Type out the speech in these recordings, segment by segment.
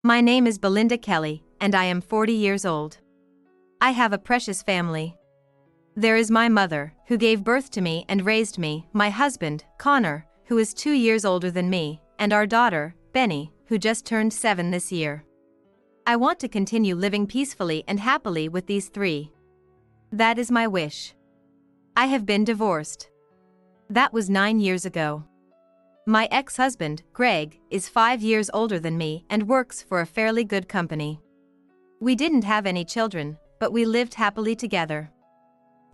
My name is Belinda Kelly, and I am 40 years old. I have a precious family. There is my mother, who gave birth to me and raised me, my husband, Connor, who is 2 years older than me, and our daughter, Benny, who just turned 7 this year. I want to continue living peacefully and happily with these three. That is my wish. I have been divorced. That was 9 years ago. My ex-husband, Greg, is 5 years older than me and works for a fairly good company. We didn't have any children, but we lived happily together.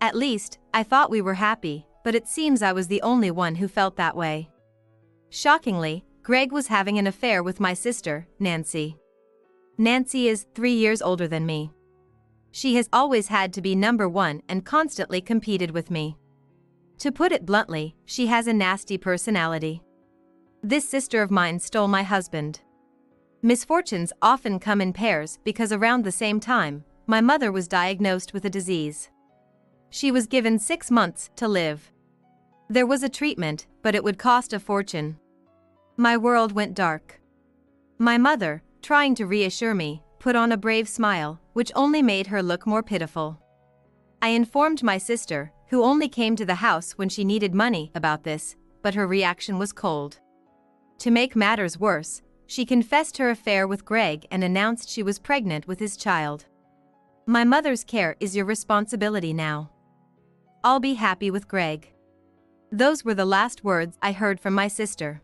At least, I thought we were happy, but it seems I was the only one who felt that way. Shockingly, Greg was having an affair with my sister, Nancy. Nancy is 3 years older than me. She has always had to be number one and constantly competed with me. To put it bluntly, she has a nasty personality. This sister of mine stole my husband. Misfortunes often come in pairs because around the same time, my mother was diagnosed with a disease. She was given 6 months to live. There was a treatment, but it would cost a fortune. My world went dark. My mother, trying to reassure me, put on a brave smile, which only made her look more pitiful. I informed my sister, who only came to the house when she needed money, about this, but her reaction was cold. To make matters worse, she confessed her affair with Greg and announced she was pregnant with his child. My mother's care is your responsibility now. I'll be happy with Greg. Those were the last words I heard from my sister.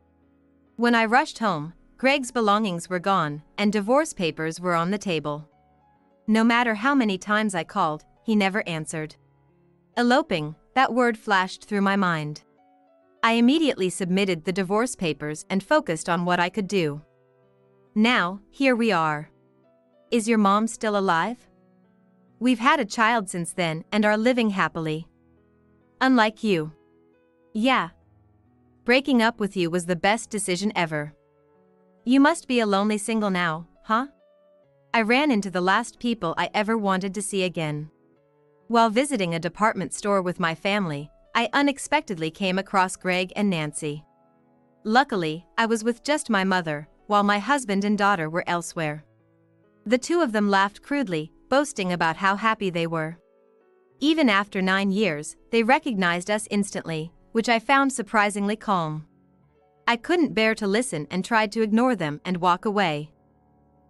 When I rushed home, Greg's belongings were gone, and divorce papers were on the table. No matter how many times I called, he never answered. Eloping, that word flashed through my mind. I immediately submitted the divorce papers and focused on what I could do. Now, here we are. Is your mom still alive? We've had a child since then and are living happily. Unlike you. Yeah. Breaking up with you was the best decision ever. You must be a lonely single now, huh? I ran into the last people I ever wanted to see again. While visiting a department store with my family, I unexpectedly came across Greg and Nancy. Luckily, I was with just my mother, while my husband and daughter were elsewhere. The two of them laughed crudely, boasting about how happy they were. Even after 9 years, they recognized us instantly, which I found surprisingly calm. I couldn't bear to listen and tried to ignore them and walk away.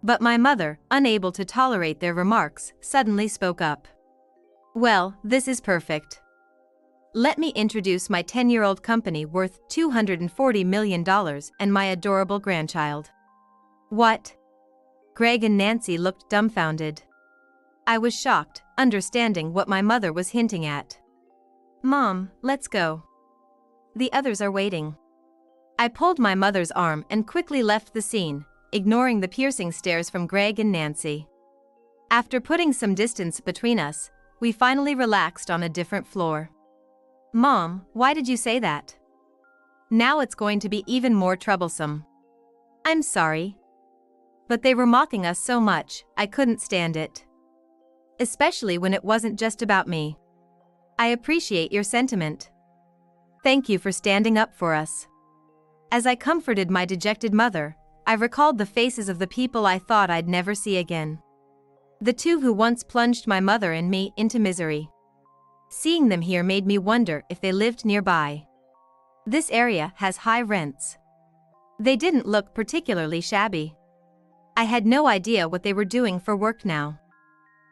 But my mother, unable to tolerate their remarks, suddenly spoke up. Well, this is perfect. Let me introduce my 10-year-old company worth $240 million and my adorable grandchild. What? Greg and Nancy looked dumbfounded. I was shocked, understanding what my mother was hinting at. Mom, let's go. The others are waiting. I pulled my mother's arm and quickly left the scene, ignoring the piercing stares from Greg and Nancy. After putting some distance between us, we finally relaxed on a different floor. Mom, why did you say that? Now it's going to be even more troublesome. I'm sorry. But they were mocking us so much, I couldn't stand it. Especially when it wasn't just about me. I appreciate your sentiment. Thank you for standing up for us. As I comforted my dejected mother, I recalled the faces of the people I thought I'd never see again. The two who once plunged my mother and me into misery. Seeing them here made me wonder if they lived nearby. This area has high rents. They didn't look particularly shabby. I had no idea what they were doing for work now.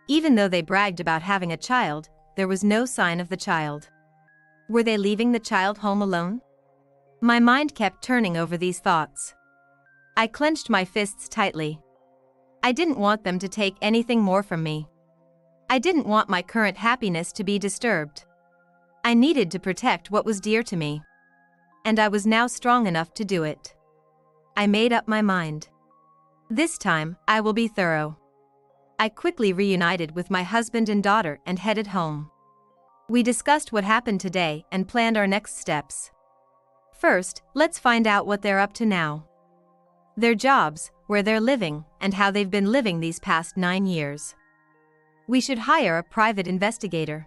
Even though they bragged about having a child, there was no sign of the child. Were they leaving the child home alone? My mind kept turning over these thoughts. I clenched my fists tightly. I didn't want them to take anything more from me. I didn't want my current happiness to be disturbed. I needed to protect what was dear to me. And I was now strong enough to do it. I made up my mind. This time, I will be thorough. I quickly reunited with my husband and daughter and headed home. We discussed what happened today and planned our next steps. First, let's find out what they're up to now. Their jobs, where they're living, and how they've been living these past 9 years. We should hire a private investigator.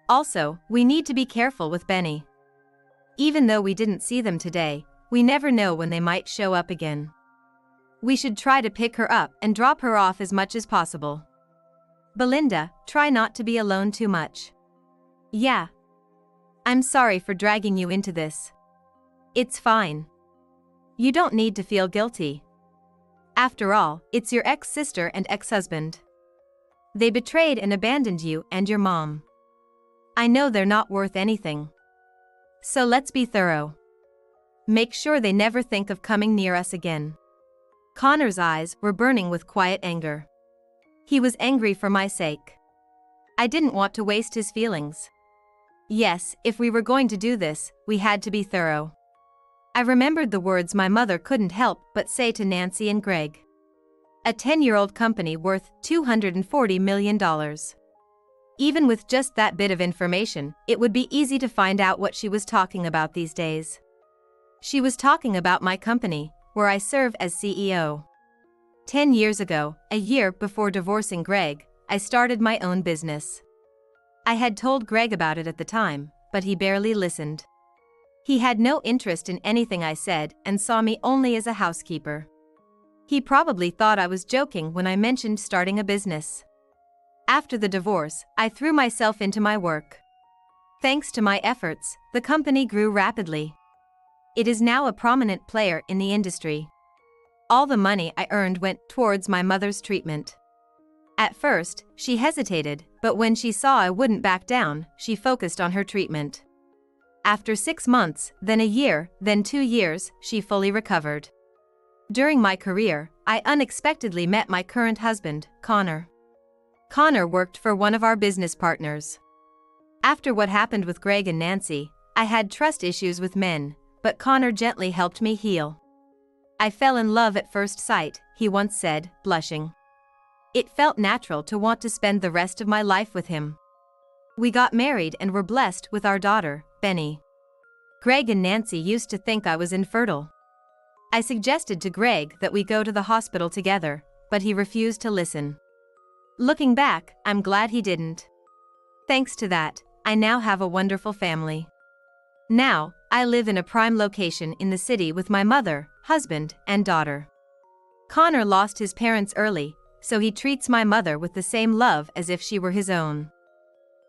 Also, we need to be careful with Benny. Even though we didn't see them today, we never know when they might show up again. We should try to pick her up and drop her off as much as possible. Belinda, try not to be alone too much. Yeah. I'm sorry for dragging you into this. It's fine. You don't need to feel guilty. After all, it's your ex-sister and ex-husband. They betrayed and abandoned you and your mom. I know they're not worth anything. So let's be thorough. Make sure they never think of coming near us again. Connor's eyes were burning with quiet anger. He was angry for my sake. I didn't want to waste his feelings. Yes, if we were going to do this, we had to be thorough. I remembered the words my mother couldn't help but say to Nancy and Greg. A 10-year-old company worth $240 million. Even with just that bit of information, it would be easy to find out what she was talking about these days. She was talking about my company, where I serve as CEO. 10 years ago, a year before divorcing Greg, I started my own business. I had told Greg about it at the time, but he barely listened. He had no interest in anything I said and saw me only as a housekeeper. He probably thought I was joking when I mentioned starting a business. After the divorce, I threw myself into my work. Thanks to my efforts, the company grew rapidly. It is now a prominent player in the industry. All the money I earned went towards my mother's treatment. At first, she hesitated, but when she saw I wouldn't back down, she focused on her treatment. After 6 months, then a year, then 2 years, she fully recovered. During my career, I unexpectedly met my current husband, Connor. Connor worked for one of our business partners. After what happened with Greg and Nancy, I had trust issues with men, but Connor gently helped me heal. I fell in love at first sight, he once said, blushing. It felt natural to want to spend the rest of my life with him. We got married and were blessed with our daughter, Benny. Greg and Nancy used to think I was infertile. I suggested to Greg that we go to the hospital together, but he refused to listen. Looking back, I'm glad he didn't. Thanks to that, I now have a wonderful family. Now, I live in a prime location in the city with my mother, husband, and daughter. Connor lost his parents early, so he treats my mother with the same love as if she were his own.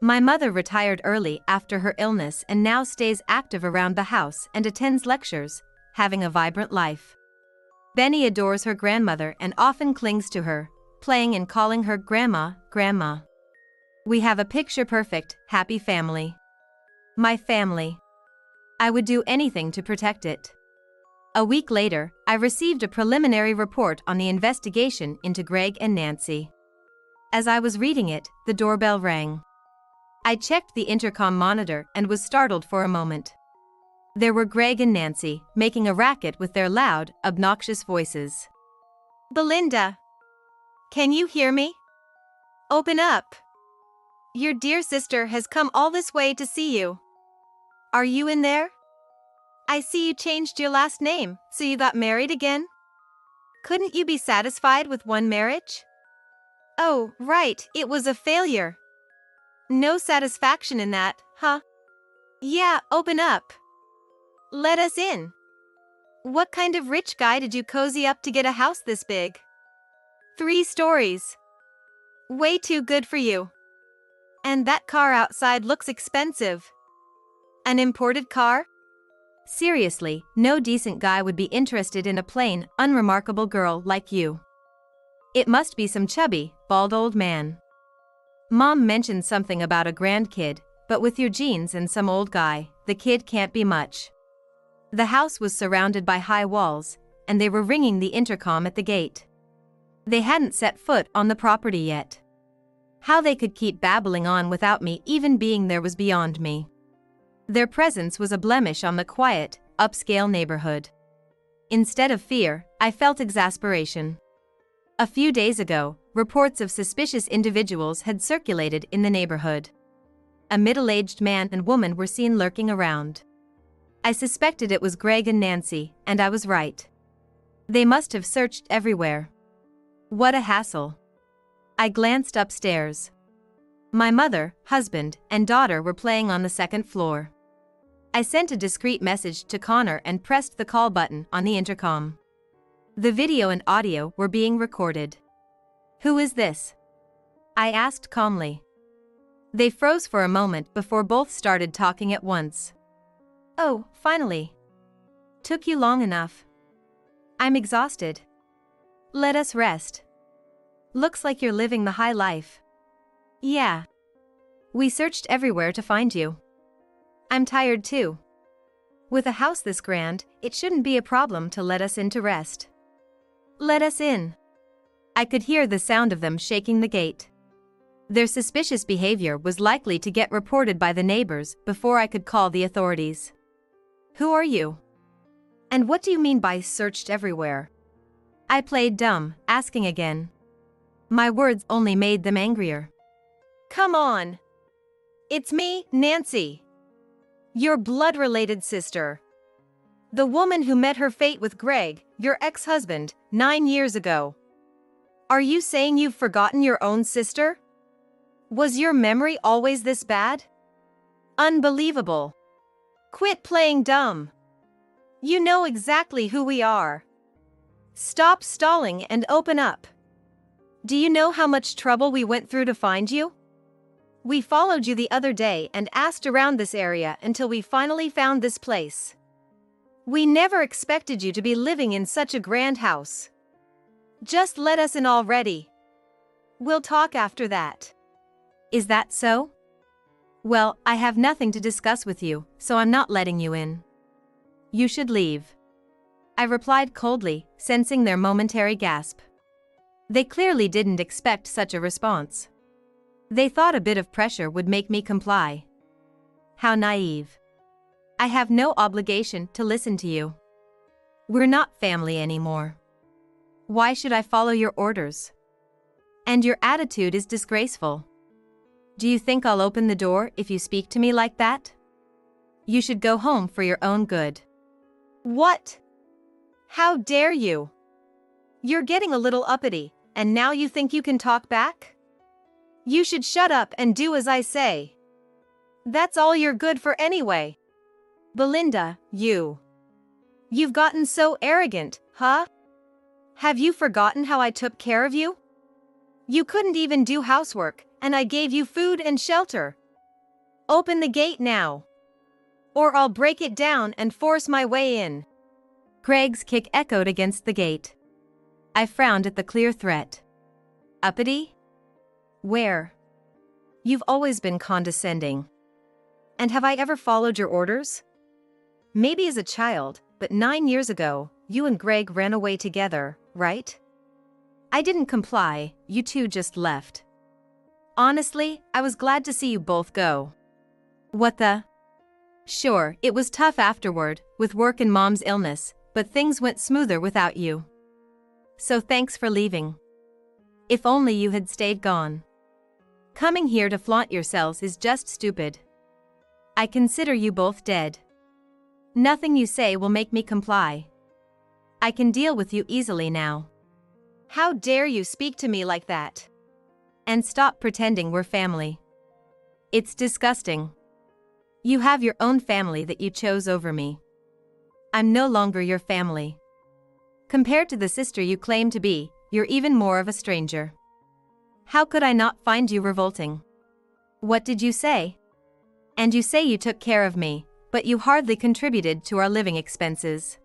My mother retired early after her illness and now stays active around the house and attends lectures, having a vibrant life. Benny adores her grandmother and often clings to her, playing and calling her Grandma, Grandma. We have a picture-perfect, happy family. My family. I would do anything to protect it. A week later, I received a preliminary report on the investigation into Greg and Nancy. As I was reading it, the doorbell rang. I checked the intercom monitor and was startled for a moment. There were Greg and Nancy, making a racket with their loud, obnoxious voices. Belinda! Can you hear me? Open up! Your dear sister has come all this way to see you. Are you in there? I see you changed your last name, so you got married again? Couldn't you be satisfied with one marriage? Oh, right, it was a failure. No satisfaction in that, huh? Yeah, open up. Let us in. What kind of rich guy did you cozy up to get a house this big? 3 stories. Way too good for you. And that car outside looks expensive. An imported car? Seriously, no decent guy would be interested in a plain, unremarkable girl like you. It must be some chubby, bald old man. Mom mentioned something about a grandkid, but with your genes and some old guy, the kid can't be much. The house was surrounded by high walls, and they were ringing the intercom at the gate. They hadn't set foot on the property yet. How they could keep babbling on without me even being there was beyond me. Their presence was a blemish on the quiet, upscale neighborhood. Instead of fear, I felt exasperation. A few days ago, reports of suspicious individuals had circulated in the neighborhood. A middle-aged man and woman were seen lurking around. I suspected it was Greg and Nancy, and I was right. They must have searched everywhere. What a hassle. I glanced upstairs. My mother, husband, and daughter were playing on the second floor. I sent a discreet message to Connor and pressed the call button on the intercom. The video and audio were being recorded. "Who is this?" I asked calmly. They froze for a moment before both started talking at once. "Oh, finally. Took you long enough. I'm exhausted. Let us rest. Looks like you're living the high life." "Yeah. We searched everywhere to find you. I'm tired too. With a house this grand, it shouldn't be a problem to let us in to rest." "Let us in." I could hear the sound of them shaking the gate. Their suspicious behavior was likely to get reported by the neighbors before I could call the authorities. "Who are you? And what do you mean by searched everywhere?" I played dumb, asking again. My words only made them angrier. "Come on. It's me, Nancy. Your blood-related sister. The woman who met her fate with Greg, your ex-husband, 9 years ago. Are you saying you've forgotten your own sister? Was your memory always this bad? Unbelievable. Quit playing dumb. You know exactly who we are. Stop stalling and open up. Do you know how much trouble we went through to find you? We followed you the other day and asked around this area until we finally found this place. We never expected you to be living in such a grand house. Just let us in already. We'll talk after that." "Is that so? Well, I have nothing to discuss with you, so I'm not letting you in. You should leave." I replied coldly, sensing their momentary gasp. They clearly didn't expect such a response. They thought a bit of pressure would make me comply. How naive. I have no obligation to listen to you. We're not family anymore. Why should I follow your orders? And your attitude is disgraceful. Do you think I'll open the door if you speak to me like that? You should go home for your own good." "What? How dare you? You're getting a little uppity, and now you think you can talk back? You should shut up and do as I say. That's all you're good for anyway. Belinda, you've gotten so arrogant, huh? Have you forgotten how I took care of you? You couldn't even do housework, and I gave you food and shelter. Open the gate now, or I'll break it down and force my way in." Greg's kick echoed against the gate. I frowned at the clear threat. "Uppity? Where? You've always been condescending. And have I ever followed your orders? Maybe as a child, but 9 years ago, you and Greg ran away together, right? I didn't comply, you two just left. Honestly, I was glad to see you both go." "What the?" "Sure, it was tough afterward, with work and Mom's illness, but things went smoother without you. So thanks for leaving. If only you had stayed gone. Coming here to flaunt yourselves is just stupid. I consider you both dead. Nothing you say will make me comply. I can deal with you easily now. How dare you speak to me like that? And stop pretending we're family. It's disgusting. You have your own family that you chose over me. I'm no longer your family. Compared to the sister you claim to be, you're even more of a stranger. How could I not find you revolting? What did you say? And you say you took care of me, but you hardly contributed to our living expenses.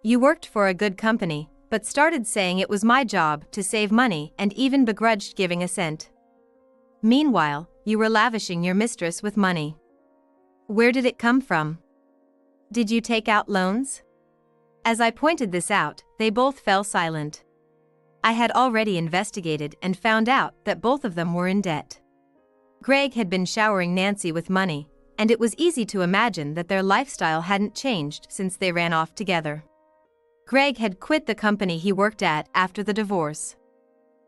You worked for a good company, but started saying it was my job to save money and even begrudged giving a cent. Meanwhile, you were lavishing your mistress with money. Where did it come from? Did you take out loans?" As I pointed this out, they both fell silent. I had already investigated and found out that both of them were in debt. Greg had been showering Nancy with money, and it was easy to imagine that their lifestyle hadn't changed since they ran off together. Greg had quit the company he worked at after the divorce.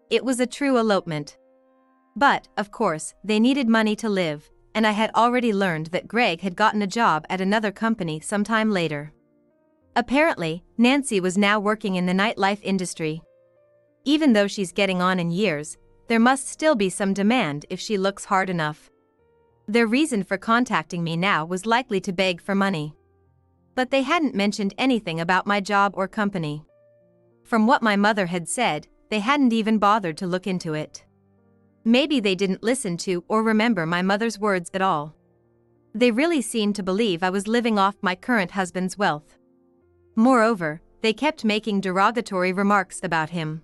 It was a true elopement. But, of course, they needed money to live, and I had already learned that Greg had gotten a job at another company sometime later. Apparently, Nancy was now working in the nightlife industry. Even though she's getting on in years, there must still be some demand if she looks hard enough. Their reason for contacting me now was likely to beg for money. But they hadn't mentioned anything about my job or company. From what my mother had said, they hadn't even bothered to look into it. Maybe they didn't listen to or remember my mother's words at all. They really seemed to believe I was living off my current husband's wealth. Moreover, they kept making derogatory remarks about him.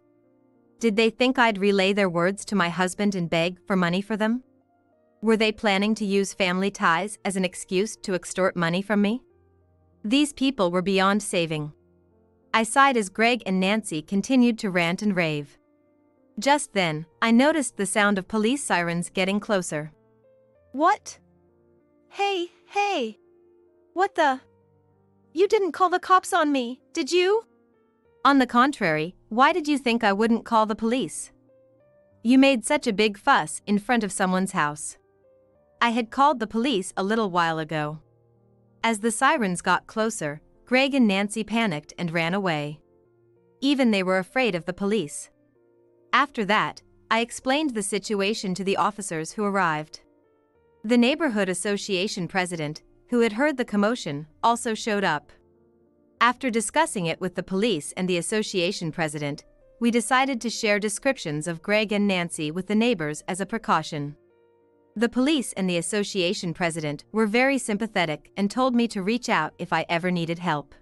Did they think I'd relay their words to my husband and beg for money for them? Were they planning to use family ties as an excuse to extort money from me? These people were beyond saving. I sighed as Greg and Nancy continued to rant and rave. Just then, I noticed the sound of police sirens getting closer. What? Hey! What the? You didn't call the cops on me, did you? On the contrary, why did you think I wouldn't call the police? You made such a big fuss in front of someone's house. I had called the police a little while ago. As the sirens got closer, Greg and Nancy panicked and ran away. Even they were afraid of the police. After that, I explained the situation to the officers who arrived. The neighborhood association president, who had heard the commotion, also showed up. After discussing it with the police and the association president, we decided to share descriptions of Greg and Nancy with the neighbors as a precaution. The police and the association president were very sympathetic and told me to reach out if I ever needed help.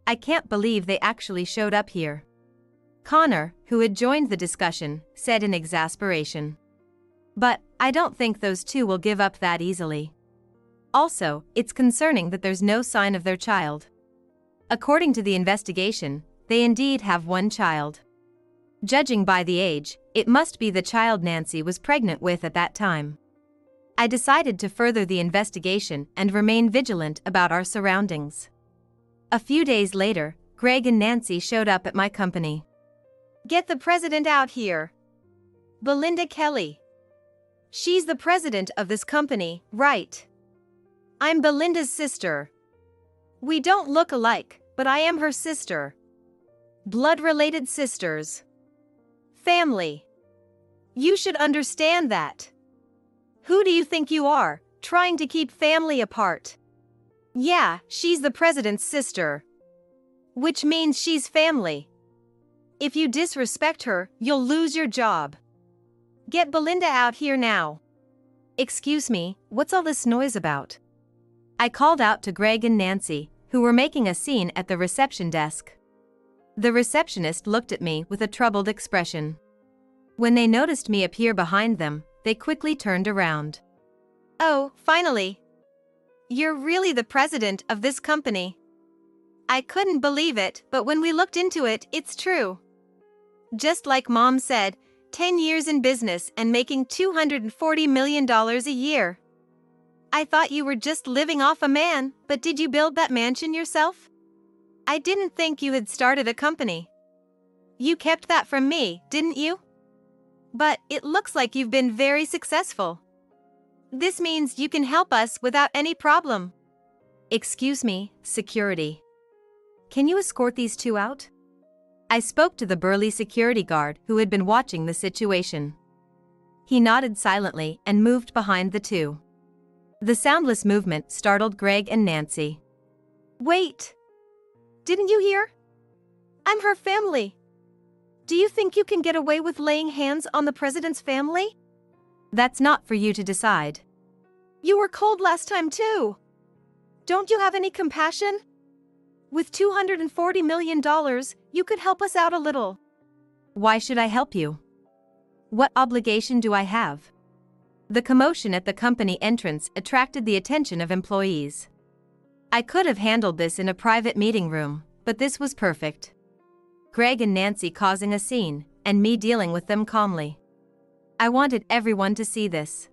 I can't believe they actually showed up here. Connor, who had joined the discussion, said in exasperation. But I don't think those two will give up that easily. Also, it's concerning that there's no sign of their child. According to the investigation, they indeed have one child. Judging by the age, it must be the child Nancy was pregnant with at that time. I decided to further the investigation and remain vigilant about our surroundings. A few days later, Greg and Nancy showed up at my company. Get the president out here. Belinda Kelly. She's the president of this company, right? I'm Belinda's sister. We don't look alike, but I am her sister. Blood-related sisters. Family. You should understand that. Who do you think you are, trying to keep family apart? Yeah, she's the president's sister. Which means she's family. If you disrespect her, you'll lose your job. Get Belinda out here now. Excuse me, what's all this noise about? I called out to Greg and Nancy, who were making a scene at the reception desk. The receptionist looked at me with a troubled expression. When they noticed me appear behind them, they quickly turned around. Oh, finally. You're really the president of this company. I couldn't believe it, but when we looked into it, it's true. Just like Mom said, 10 years in business and making $240 million a year. I thought you were just living off a man, but did you build that mansion yourself? I didn't think you had started a company. You kept that from me, didn't you? But it looks like you've been very successful. This means you can help us without any problem. Excuse me, security. Can you escort these two out? I spoke to the burly security guard who had been watching the situation. He nodded silently and moved behind the two. The soundless movement startled Greg and Nancy. Wait! Didn't you hear? I'm her family. Do you think you can get away with laying hands on the president's family? That's not for you to decide. You were cold last time too. Don't you have any compassion? With $240 million, you could help us out a little. Why should I help you? What obligation do I have? The commotion at the company entrance attracted the attention of employees. I could have handled this in a private meeting room, but this was perfect. Greg and Nancy causing a scene, and me dealing with them calmly. I wanted everyone to see this.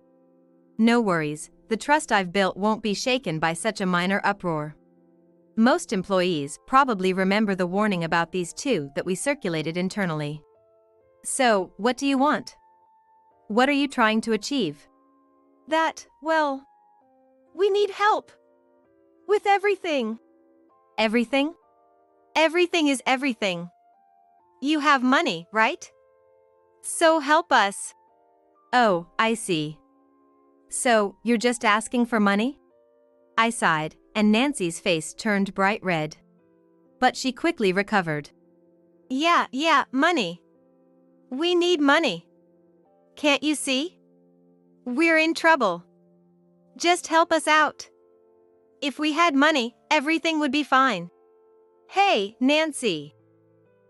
No worries, the trust I've built won't be shaken by such a minor uproar. Most employees probably remember the warning about these two that we circulated internally. So, what do you want? What are you trying to achieve? Well, we need help. With everything. Everything? Everything is everything. You have money, right? So help us. Oh, I see. So, you're just asking for money? I sighed, and Nancy's face turned bright red. But she quickly recovered. Yeah, money. We need money. Can't you see? We're in trouble. Just help us out. If we had money, everything would be fine. Hey, Nancy.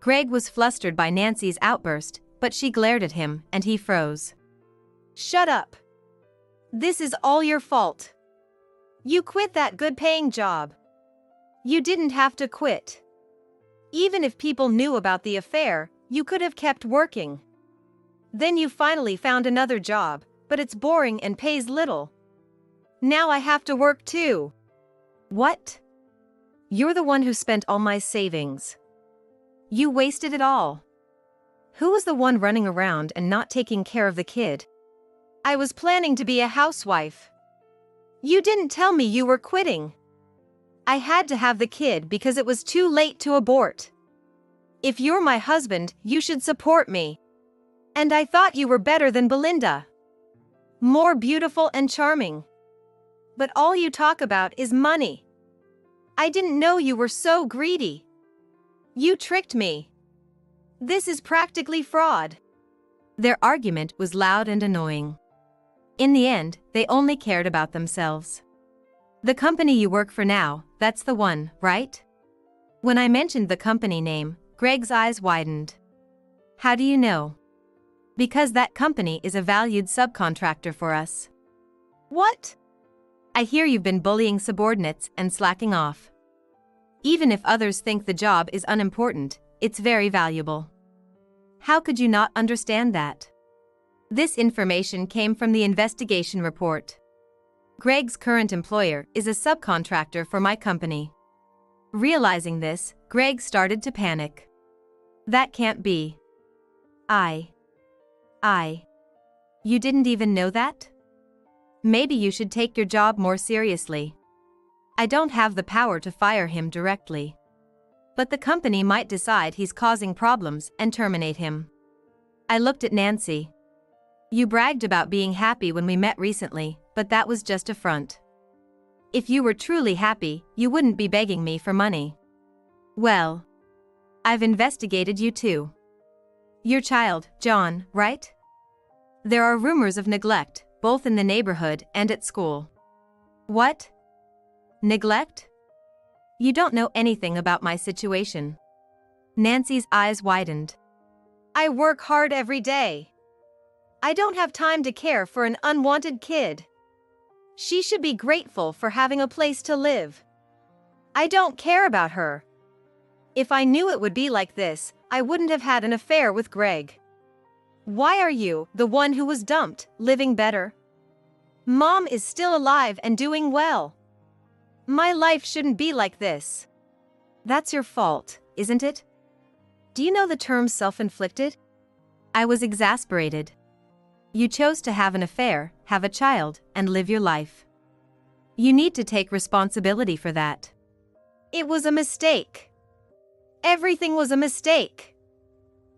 Greg was flustered by Nancy's outburst, but she glared at him, and he froze. Shut up. This is all your fault. You quit that good-paying job. You didn't have to quit. Even if people knew about the affair, you could have kept working. Then you finally found another job, but it's boring and pays little. Now I have to work too. What? You're the one who spent all my savings. You wasted it all. Who was the one running around and not taking care of the kid? I was planning to be a housewife. You didn't tell me you were quitting. I had to have the kid because it was too late to abort. If you're my husband, you should support me. And I thought you were better than Belinda. More beautiful and charming. But all you talk about is money. I didn't know you were so greedy. You tricked me. This is practically fraud. Their argument was loud and annoying. In the end, they only cared about themselves. The company you work for now, that's the one, right? When I mentioned the company name, Greg's eyes widened. How do you know? Because that company is a valued subcontractor for us. What? I hear you've been bullying subordinates and slacking off. Even if others think the job is unimportant, it's very valuable. How could you not understand that? This information came from the investigation report. Greg's current employer is a subcontractor for my company. Realizing this, Greg started to panic. That can't be. You didn't even know that? Maybe you should take your job more seriously. I don't have the power to fire him directly. But the company might decide he's causing problems and terminate him. I looked at Nancy. You bragged about being happy when we met recently, but that was just a front. If you were truly happy, you wouldn't be begging me for money. Well, I've investigated you too. Your child, John, right? There are rumors of neglect, both in the neighborhood and at school. What? Neglect? You don't know anything about my situation. Nancy's eyes widened. I work hard every day. I don't have time to care for an unwanted kid. She should be grateful for having a place to live. I don't care about her. If I knew it would be like this, I wouldn't have had an affair with Greg. Why are you, the one who was dumped, living better? Mom is still alive and doing well. My life shouldn't be like this. That's your fault, isn't it? Do you know the term self-inflicted? I was exasperated. You chose to have an affair, have a child, and live your life. You need to take responsibility for that. It was a mistake. Everything was a mistake.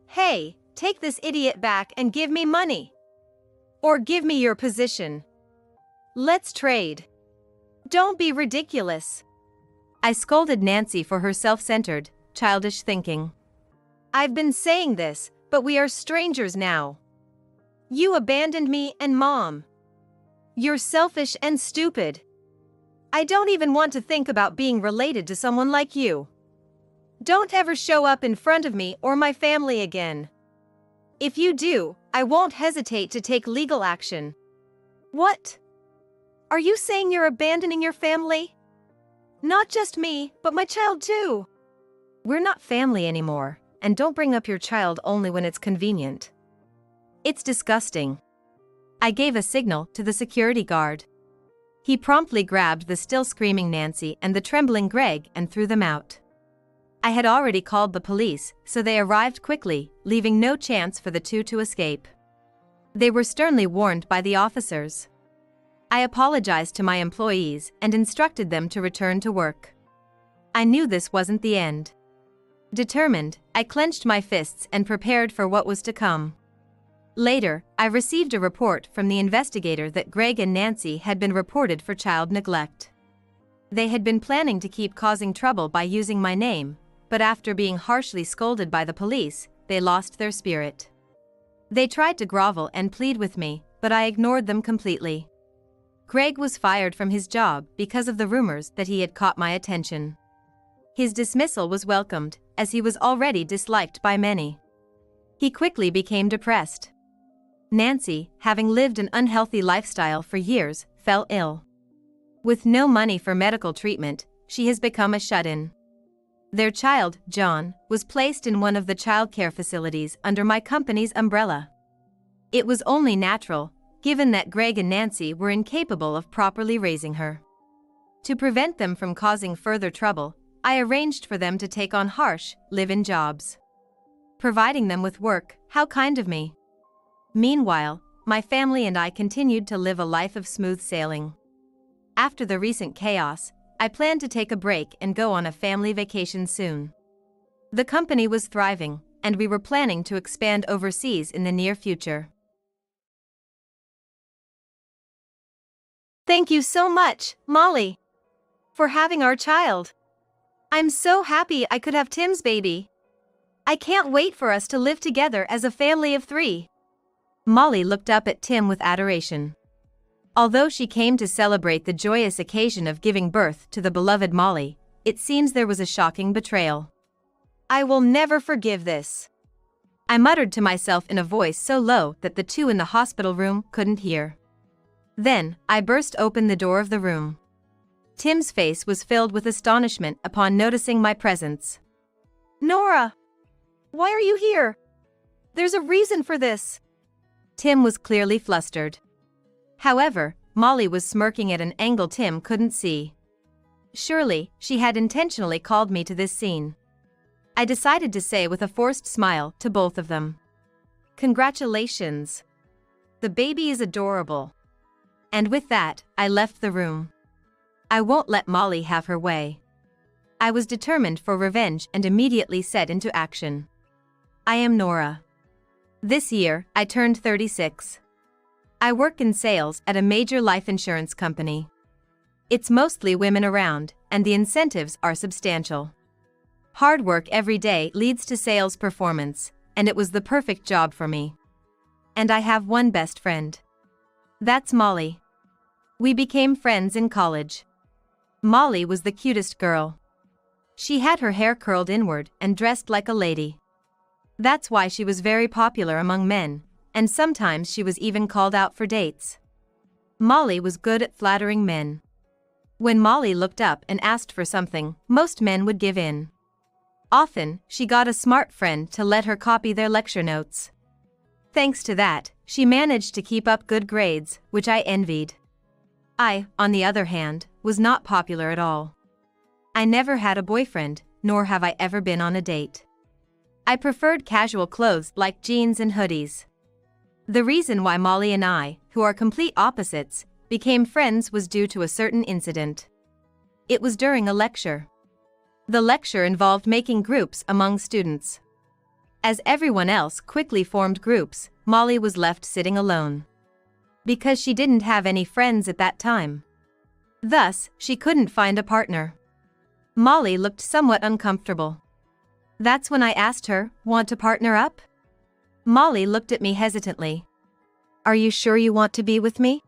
Hey, take this idiot back and give me money. Or give me your position. Let's trade. Don't be ridiculous. I scolded Nancy for her self-centered, childish thinking. I've been saying this, but we are strangers now. You abandoned me and Mom. You're selfish and stupid. I don't even want to think about being related to someone like you. Don't ever show up in front of me or my family again. If you do, I won't hesitate to take legal action. What? Are you saying you're abandoning your family? Not just me, but my child too. We're not family anymore, and don't bring up your child only when it's convenient. It's disgusting. I gave a signal to the security guard. He promptly grabbed the still screaming Nancy and the trembling Greg and threw them out. I had already called the police, so they arrived quickly, leaving no chance for the two to escape. They were sternly warned by the officers. I apologized to my employees and instructed them to return to work. I knew this wasn't the end. Determined, I clenched my fists and prepared for what was to come. Later, I received a report from the investigator that Greg and Nancy had been reported for child neglect. They had been planning to keep causing trouble by using my name, but after being harshly scolded by the police, they lost their spirit. They tried to grovel and plead with me, but I ignored them completely. Greg was fired from his job because of the rumors that he had caught my attention. His dismissal was welcomed, as he was already disliked by many. He quickly became depressed. Nancy, having lived an unhealthy lifestyle for years, fell ill. With no money for medical treatment, she has become a shut-in. Their child, John, was placed in one of the childcare facilities under my company's umbrella. It was only natural, given that Greg and Nancy were incapable of properly raising her. To prevent them from causing further trouble, I arranged for them to take on harsh, live-in jobs. Providing them with work, how kind of me. Meanwhile, my family and I continued to live a life of smooth sailing. After the recent chaos, I planned to take a break and go on a family vacation soon. The company was thriving, and we were planning to expand overseas in the near future. Thank you so much, Molly, for having our child. I'm so happy I could have Tim's baby. I can't wait for us to live together as a family of 3. Molly looked up at Tim with adoration. Although she came to celebrate the joyous occasion of giving birth to the beloved Molly, it seems there was a shocking betrayal. I will never forgive this, I muttered to myself in a voice so low that the two in the hospital room couldn't hear. Then, I burst open the door of the room. Tim's face was filled with astonishment upon noticing my presence. Nora! Why are you here? There's a reason for this. Tim was clearly flustered. However, Molly was smirking at an angle Tim couldn't see. Surely, she had intentionally called me to this scene. I decided to say with a forced smile to both of them, "Congratulations. The baby is adorable." And with that, I left the room. I won't let Molly have her way. I was determined for revenge and immediately set into action. I am Nora. This year, I turned 36. I work in sales at a major life insurance company. It's mostly women around, and the incentives are substantial. Hard work every day leads to sales performance, and it was the perfect job for me. And I have one best friend. That's Molly. We became friends in college. Molly was the cutest girl. She had her hair curled inward and dressed like a lady. That's why she was very popular among men, and sometimes she was even called out for dates. Molly was good at flattering men. When Molly looked up and asked for something, most men would give in. Often, she got a smart friend to let her copy their lecture notes. Thanks to that, she managed to keep up good grades, which I envied. I, on the other hand, was not popular at all. I never had a boyfriend, nor have I ever been on a date. I preferred casual clothes like jeans and hoodies. The reason why Molly and I, who are complete opposites, became friends was due to a certain incident. It was during a lecture. The lecture involved making groups among students. As everyone else quickly formed groups, Molly was left sitting alone. Because she didn't have any friends at that time. Thus, she couldn't find a partner. Molly looked somewhat uncomfortable. That's when I asked her, "Want to partner up?" Molly looked at me hesitantly. "Are you sure you want to be with me?"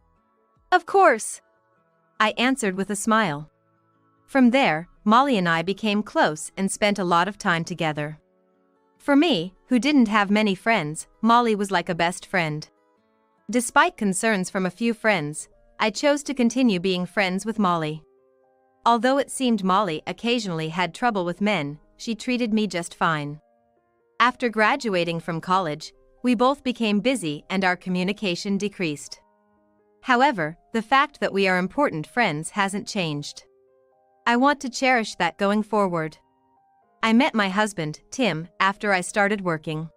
Of course, I answered with a smile. From there, Molly and I became close and spent a lot of time together. For me, who didn't have many friends, Molly was like a best friend. Despite concerns from a few friends, I chose to continue being friends with Molly. Although it seemed Molly occasionally had trouble with men, she treated me just fine. After graduating from college, we both became busy and our communication decreased. However, the fact that we are important friends hasn't changed. I want to cherish that going forward. I met my husband, Tim, after I started working.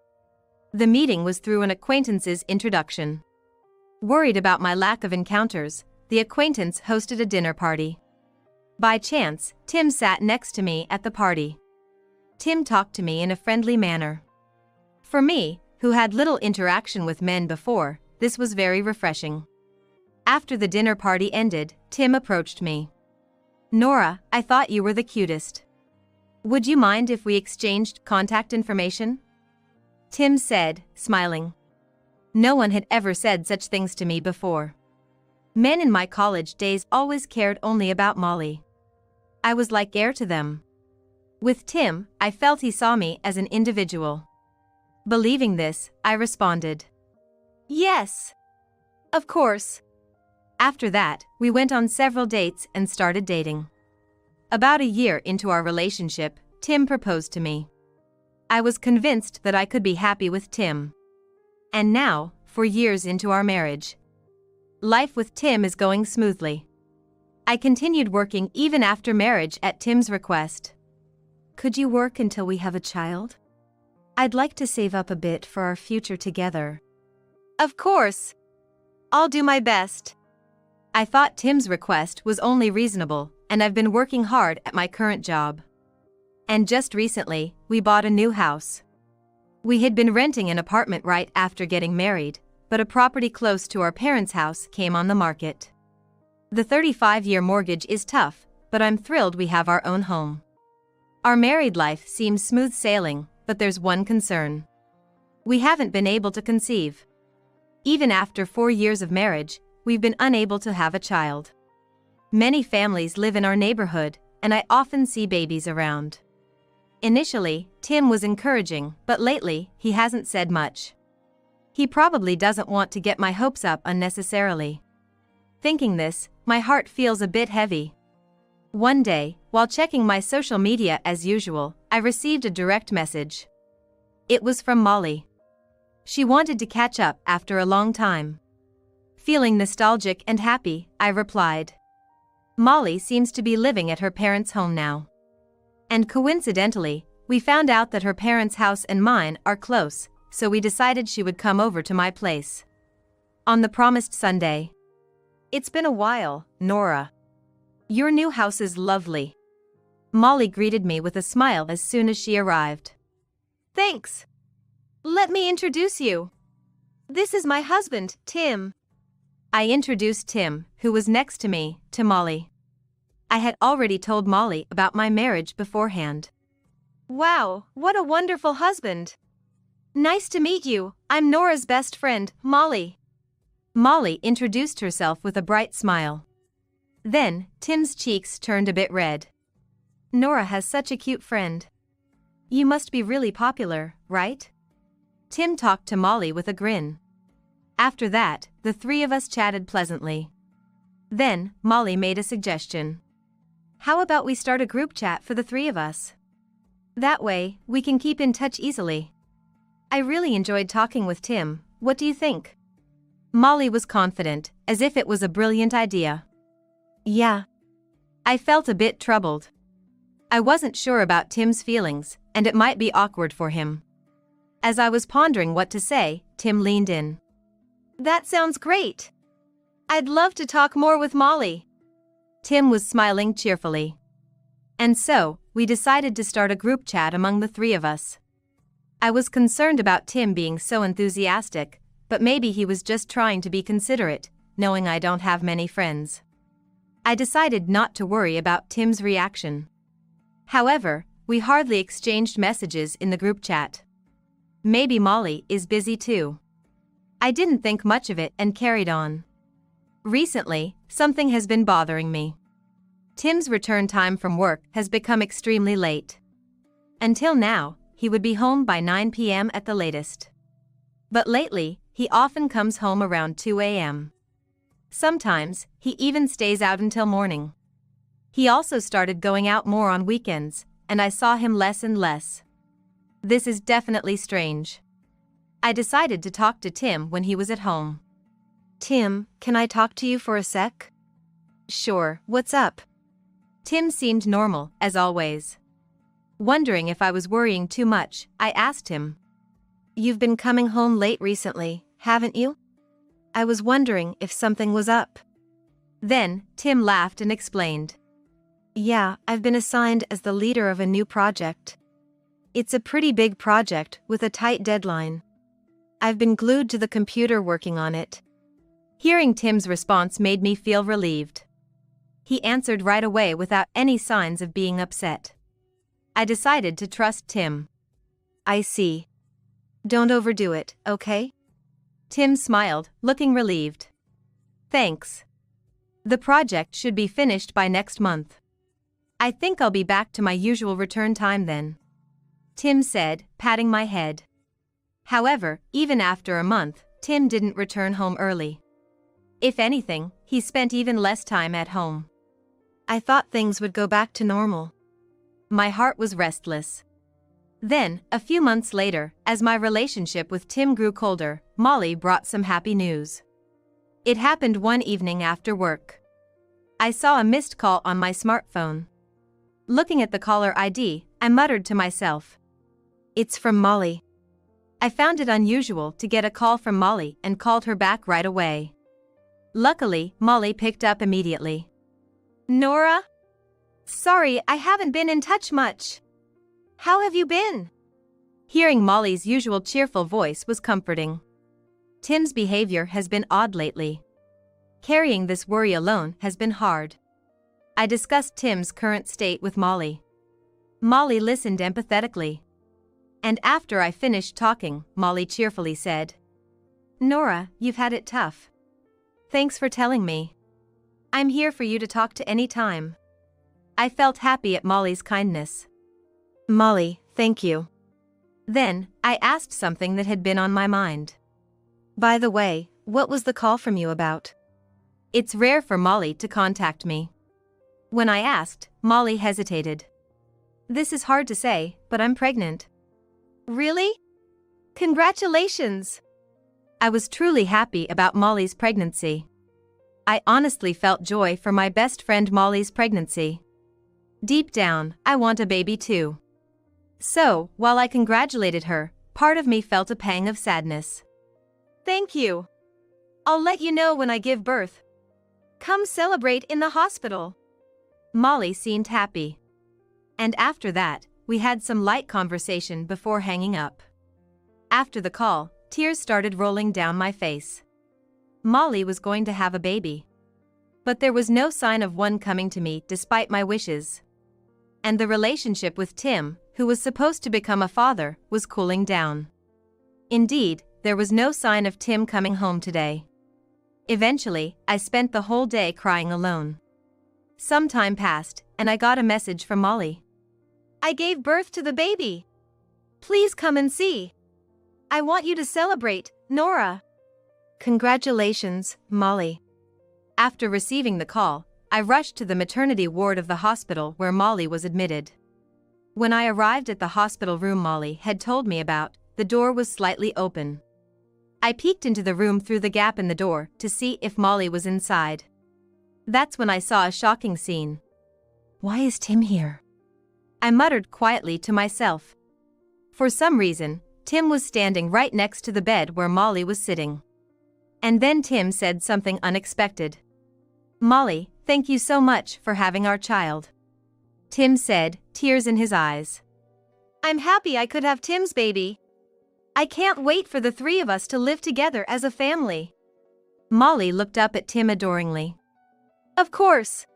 The meeting was through an acquaintance's introduction. Worried about my lack of encounters, the acquaintance hosted a dinner party. By chance, Tim sat next to me at the party. Tim talked to me in a friendly manner. For me, who had little interaction with men before, this was very refreshing. After the dinner party ended, Tim approached me. "Nora, I thought you were the cutest." Would you mind if we exchanged contact information? Tim said, smiling. No one had ever said such things to me before. Men in my college days always cared only about Molly. I was like air to them. With Tim, I felt he saw me as an individual. Believing this, I responded, "Yes. Of course." After that, we went on several dates and started dating. About a year into our relationship, Tim proposed to me. I was convinced that I could be happy with Tim. And now, 4 years into our marriage, life with Tim is going smoothly. I continued working even after marriage at Tim's request. Could you work until we have a child? I'd like to save up a bit for our future together. Of course. I'll do my best. I thought Tim's request was only reasonable, and I've been working hard at my current job. And just recently, we bought a new house. We had been renting an apartment right after getting married, but a property close to our parents' house came on the market. The 35-year mortgage is tough, but I'm thrilled we have our own home. Our married life seems smooth sailing, but there's one concern. We haven't been able to conceive. Even after 4 years of marriage, we've been unable to have a child. Many families live in our neighborhood, and I often see babies around. Initially, Tim was encouraging, but lately, he hasn't said much. He probably doesn't want to get my hopes up unnecessarily. Thinking this, my heart feels a bit heavy. One day, while checking my social media as usual, I received a direct message. It was from Molly. She wanted to catch up after a long time. Feeling nostalgic and happy, I replied. Molly seems to be living at her parents' home now. And coincidentally, we found out that her parents' house and mine are close, so we decided she would come over to my place on the promised Sunday. It's been a while, Nora. Your new house is lovely. Molly greeted me with a smile as soon as she arrived. Thanks. Let me introduce you. This is my husband, Tim. I introduced Tim, who was next to me, to Molly. I had already told Molly about my marriage beforehand. Wow, what a wonderful husband. Nice to meet you, I'm Nora's best friend, Molly. Molly introduced herself with a bright smile. Then, Tim's cheeks turned a bit red. Nora has such a cute friend. You must be really popular, right? Tim talked to Molly with a grin. After that, the three of us chatted pleasantly. Then, Molly made a suggestion. How about we start a group chat for the three of us? That way, we can keep in touch easily. I really enjoyed talking with Tim, what do you think? Molly was confident, as if it was a brilliant idea. Yeah. I felt a bit troubled. I wasn't sure about Tim's feelings, and it might be awkward for him. As I was pondering what to say, Tim leaned in. That sounds great. I'd love to talk more with Molly. Tim was smiling cheerfully. And so, we decided to start a group chat among the three of us. I was concerned about Tim being so enthusiastic, but maybe he was just trying to be considerate, knowing I don't have many friends. I decided not to worry about Tim's reaction. However, we hardly exchanged messages in the group chat. Maybe Molly is busy too. I didn't think much of it and carried on. Recently, something has been bothering me. Tim's return time from work has become extremely late. Until now, he would be home by 9 p.m. at the latest. But lately, he often comes home around 2 a.m. Sometimes, he even stays out until morning. He also started going out more on weekends, and I saw him less and less. This is definitely strange. I decided to talk to Tim when he was at home. Tim, can I talk to you for a sec? Sure, what's up? Tim seemed normal, as always. Wondering if I was worrying too much, I asked him. You've been coming home late recently, haven't you? I was wondering if something was up. Then, Tim laughed and explained. Yeah, I've been assigned as the leader of a new project. It's a pretty big project with a tight deadline. I've been glued to the computer working on it. Hearing Tim's response made me feel relieved. He answered right away without any signs of being upset. I decided to trust Tim. I see. Don't overdo it, okay? Tim smiled, looking relieved. Thanks. The project should be finished by next month. I think I'll be back to my usual return time then, Tim said, patting my head. However, even after a month, Tim didn't return home early. If anything, he spent even less time at home. I thought things would go back to normal. My heart was restless. Then, a few months later, as my relationship with Tim grew colder, Molly brought some happy news. It happened one evening after work. I saw a missed call on my smartphone. Looking at the caller ID, I muttered to myself, "It's from Molly." I found it unusual to get a call from Molly and called her back right away. Luckily, Molly picked up immediately. "Nora? Sorry, I haven't been in touch much. How have you been?" Hearing Molly's usual cheerful voice was comforting. Tim's behavior has been odd lately. Carrying this worry alone has been hard. I discussed Tim's current state with Molly. Molly listened empathetically. And after I finished talking, Molly cheerfully said, "Nora, you've had it tough. Thanks for telling me. I'm here for you to talk to any time." I felt happy at Molly's kindness. "Molly, thank you." Then, I asked something that had been on my mind. "By the way, what was the call from you about?" It's rare for Molly to contact me. When I asked, Molly hesitated. "This is hard to say, but I'm pregnant." "Really? Congratulations!" I was truly happy about Molly's pregnancy. I honestly felt joy for my best friend Molly's pregnancy. Deep down, I want a baby too. So, while I congratulated her, part of me felt a pang of sadness. "Thank you. I'll let you know when I give birth. Come celebrate in the hospital." Molly seemed happy. And after that, we had some light conversation before hanging up. After the call, tears started rolling down my face. Molly was going to have a baby. But there was no sign of one coming to me despite my wishes. And the relationship with Tim, who was supposed to become a father, was cooling down. Indeed, there was no sign of Tim coming home today. Eventually, I spent the whole day crying alone. Some time passed, and I got a message from Molly. "I gave birth to the baby. Please come and see. I want you to celebrate, Nora." Congratulations, Molly. After receiving the call, I rushed to the maternity ward of the hospital where Molly was admitted. When I arrived at the hospital room Molly had told me about, the door was slightly open. I peeked into the room through the gap in the door to see if Molly was inside. That's when I saw a shocking scene. "Why is Tim here?" I muttered quietly to myself. For some reason, Tim was standing right next to the bed where Molly was sitting. And then Tim said something unexpected. "Molly, thank you so much for having our child," Tim said, tears in his eyes. "I'm happy I could have Tim's baby. I can't wait for the three of us to live together as a family." Molly looked up at Tim adoringly. "Of course.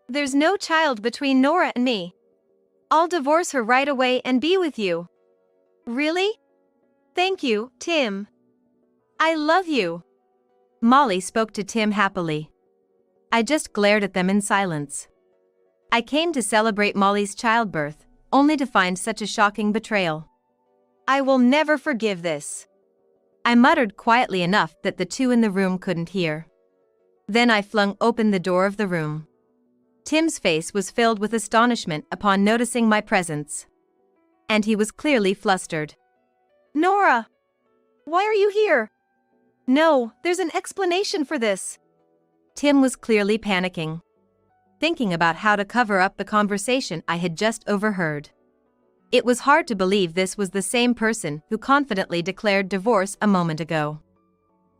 There's no child between Nora and me. I'll divorce her right away and be with you." "Really? Thank you, Tim. I love you." Molly spoke to Tim happily. I just glared at them in silence. I came to celebrate Molly's childbirth, only to find such a shocking betrayal. "I will never forgive this." I muttered quietly enough that the two in the room couldn't hear. Then I flung open the door of the room. Tim's face was filled with astonishment upon noticing my presence. And he was clearly flustered. "Nora! Why are you here? No, there's an explanation for this." Tim was clearly panicking, thinking about how to cover up the conversation I had just overheard. It was hard to believe this was the same person who confidently declared divorce a moment ago.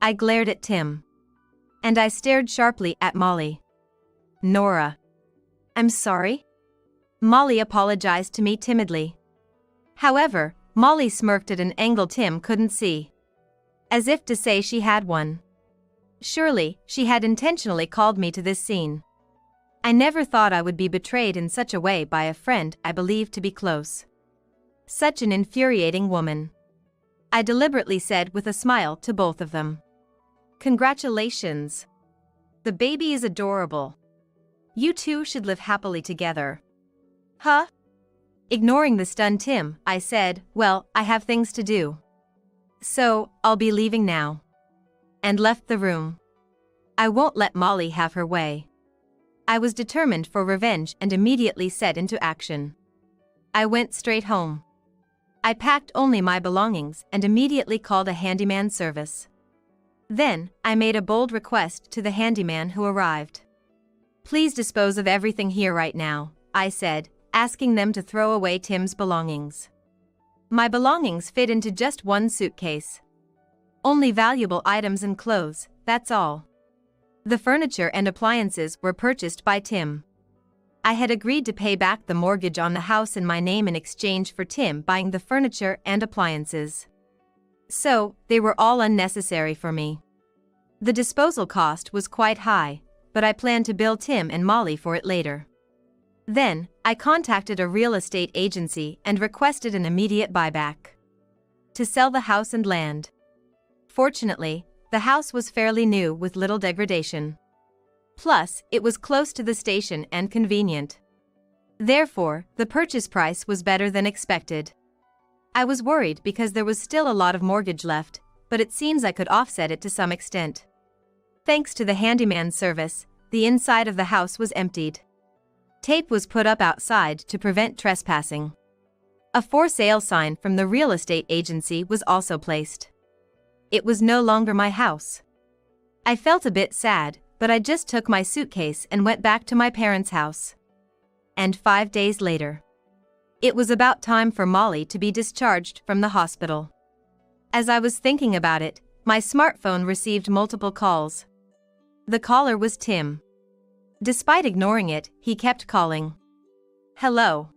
I glared at Tim. And I stared sharply at Molly. "Nora." "I'm sorry." Molly apologized to me timidly. However, Molly smirked at an angle Tim couldn't see. As if to say she had one. Surely, she had intentionally called me to this scene. I never thought I would be betrayed in such a way by a friend I believed to be close. Such an infuriating woman. I deliberately said with a smile to both of them. Congratulations. The baby is adorable. You two should live happily together. Huh? Ignoring the stunned Tim, I said, well, I have things to do. So, I'll be leaving now. And left the room. I won't let Molly have her way. I was determined for revenge and immediately set into action. I went straight home. I packed only my belongings and immediately called a handyman service. Then, I made a bold request to the handyman who arrived. Please dispose of everything here right now, I said, asking them to throw away Tim's belongings. My belongings fit into just one suitcase. Only valuable items and clothes, that's all. The furniture and appliances were purchased by Tim. I had agreed to pay back the mortgage on the house in my name in exchange for Tim buying the furniture and appliances. So, they were all unnecessary for me. The disposal cost was quite high, but I planned to bill Tim and Molly for it later. Then, I contacted a real estate agency and requested an immediate buyback. To sell the house and land. Fortunately, the house was fairly new with little degradation. Plus, it was close to the station and convenient. Therefore, the purchase price was better than expected. I was worried because there was still a lot of mortgage left, but it seems I could offset it to some extent. Thanks to the handyman service, the inside of the house was emptied. Tape was put up outside to prevent trespassing. A for sale sign from the real estate agency was also placed. It was no longer my house. I felt a bit sad, but I just took my suitcase and went back to my parents' house. And 5 days later, it was about time for Molly to be discharged from the hospital. As I was thinking about it, my smartphone received multiple calls. The caller was Tim. Despite ignoring it, he kept calling. Hello.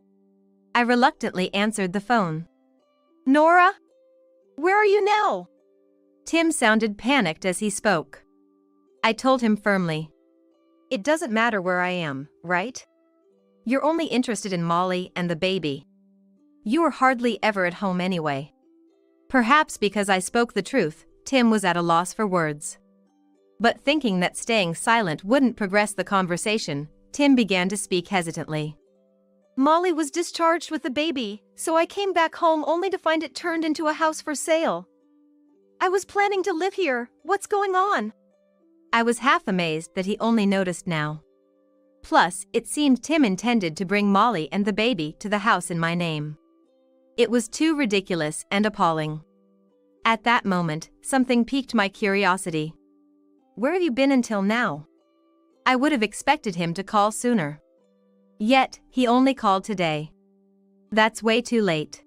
I reluctantly answered the phone. Nora? Where are you now? Tim sounded panicked as he spoke. I told him firmly. It doesn't matter where I am, right? You're only interested in Molly and the baby. You are hardly ever at home anyway. Perhaps because I spoke the truth, Tim was at a loss for words. But thinking that staying silent wouldn't progress the conversation, Tim began to speak hesitantly. Molly was discharged with the baby, so I came back home only to find it turned into a house for sale. I was planning to live here. What's going on? I was half amazed that he only noticed now. Plus, it seemed Tim intended to bring Molly and the baby to the house in my name. It was too ridiculous and appalling. At that moment, something piqued my curiosity. Where have you been until now? I would have expected him to call sooner. Yet, he only called today. That's way too late.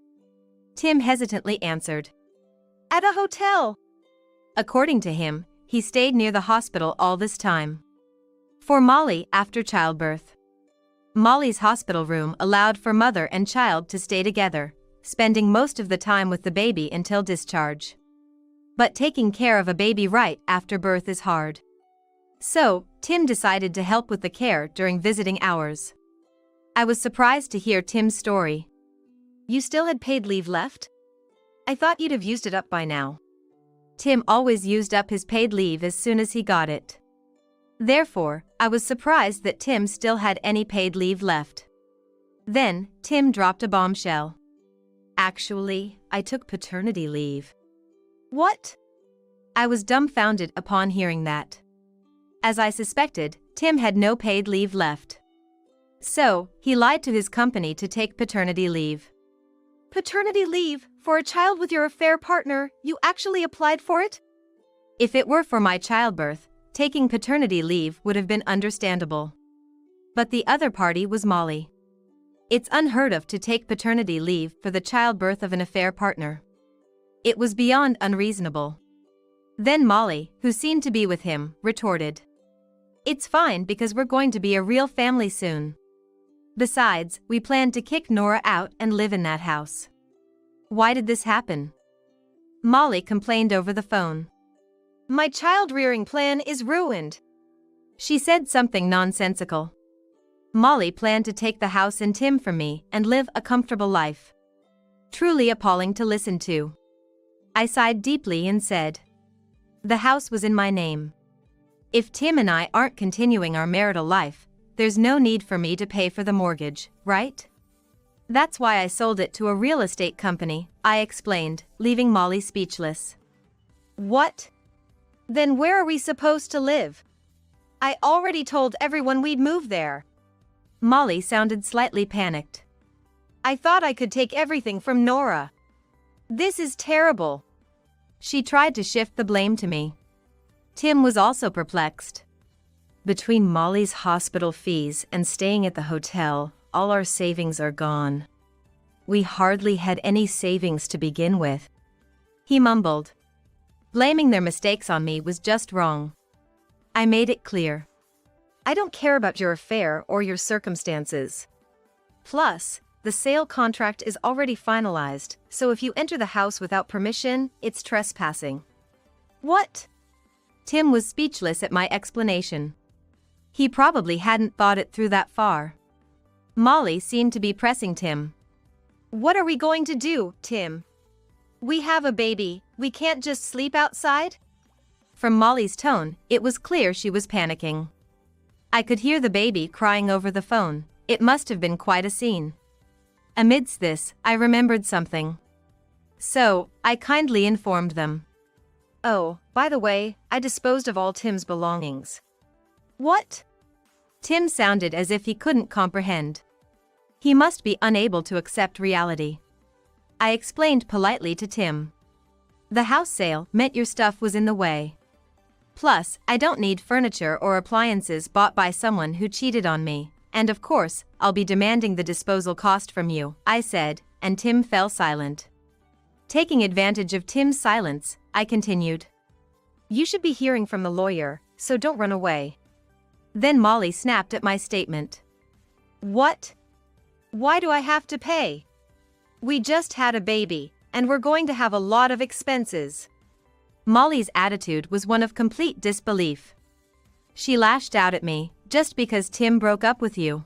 Tim hesitantly answered. At a hotel. According to him, he stayed near the hospital all this time. For Molly after childbirth. Molly's hospital room allowed for mother and child to stay together, spending most of the time with the baby until discharge. But taking care of a baby right after birth is hard. So, Tim decided to help with the care during visiting hours. I was surprised to hear Tim's story. You still had paid leave left? I thought you'd have used it up by now. Tim always used up his paid leave as soon as he got it. Therefore, I was surprised that Tim still had any paid leave left. Then, Tim dropped a bombshell. Actually, I took paternity leave. What? I was dumbfounded upon hearing that. As I suspected, Tim had no paid leave left. So, he lied to his company to take paternity leave. Paternity leave? For a child with your affair partner, you actually applied for it? If it were for my childbirth, taking paternity leave would have been understandable. But the other party was Molly. It's unheard of to take paternity leave for the childbirth of an affair partner. It was beyond unreasonable. Then Molly, who seemed to be with him, retorted. It's fine because we're going to be a real family soon. Besides, we planned to kick Nora out and live in that house. Why did this happen? Molly complained over the phone. My child-rearing plan is ruined. She said something nonsensical. Molly planned to take the house and Tim from me and live a comfortable life. Truly appalling to listen to. I sighed deeply and said, "The house was in my name. If Tim and I aren't continuing our marital life, there's no need for me to pay for the mortgage, right? That's why I sold it to a real estate company," I explained, leaving Molly speechless. What? Then where are we supposed to live? I already told everyone we'd move there. Molly sounded slightly panicked. I thought I could take everything from Nora. This is terrible. She tried to shift the blame to me. Tim was also perplexed. Between Molly's hospital fees and staying at the hotel, all our savings are gone. We hardly had any savings to begin with. He mumbled. Blaming their mistakes on me was just wrong. I made it clear. I don't care about your affair or your circumstances. Plus, the sale contract is already finalized, so if you enter the house without permission, it's trespassing. What? Tim was speechless at my explanation. He probably hadn't thought it through that far. Molly seemed to be pressing Tim. What are we going to do, Tim? We have a baby, we can't just sleep outside? From Molly's tone, it was clear she was panicking. I could hear the baby crying over the phone. It must have been quite a scene. Amidst this, I remembered something. So, I kindly informed them. Oh, by the way, I disposed of all Tim's belongings. What? Tim sounded as if he couldn't comprehend. He must be unable to accept reality. I explained politely to Tim. The house sale meant your stuff was in the way. Plus, I don't need furniture or appliances bought by someone who cheated on me, and of course, I'll be demanding the disposal cost from you, I said, and Tim fell silent. Taking advantage of Tim's silence, I continued. You should be hearing from the lawyer, so don't run away. Then Molly snapped at my statement. What? Why do I have to pay? We just had a baby, and we're going to have a lot of expenses. Molly's attitude was one of complete disbelief. She lashed out at me, just because Tim broke up with you.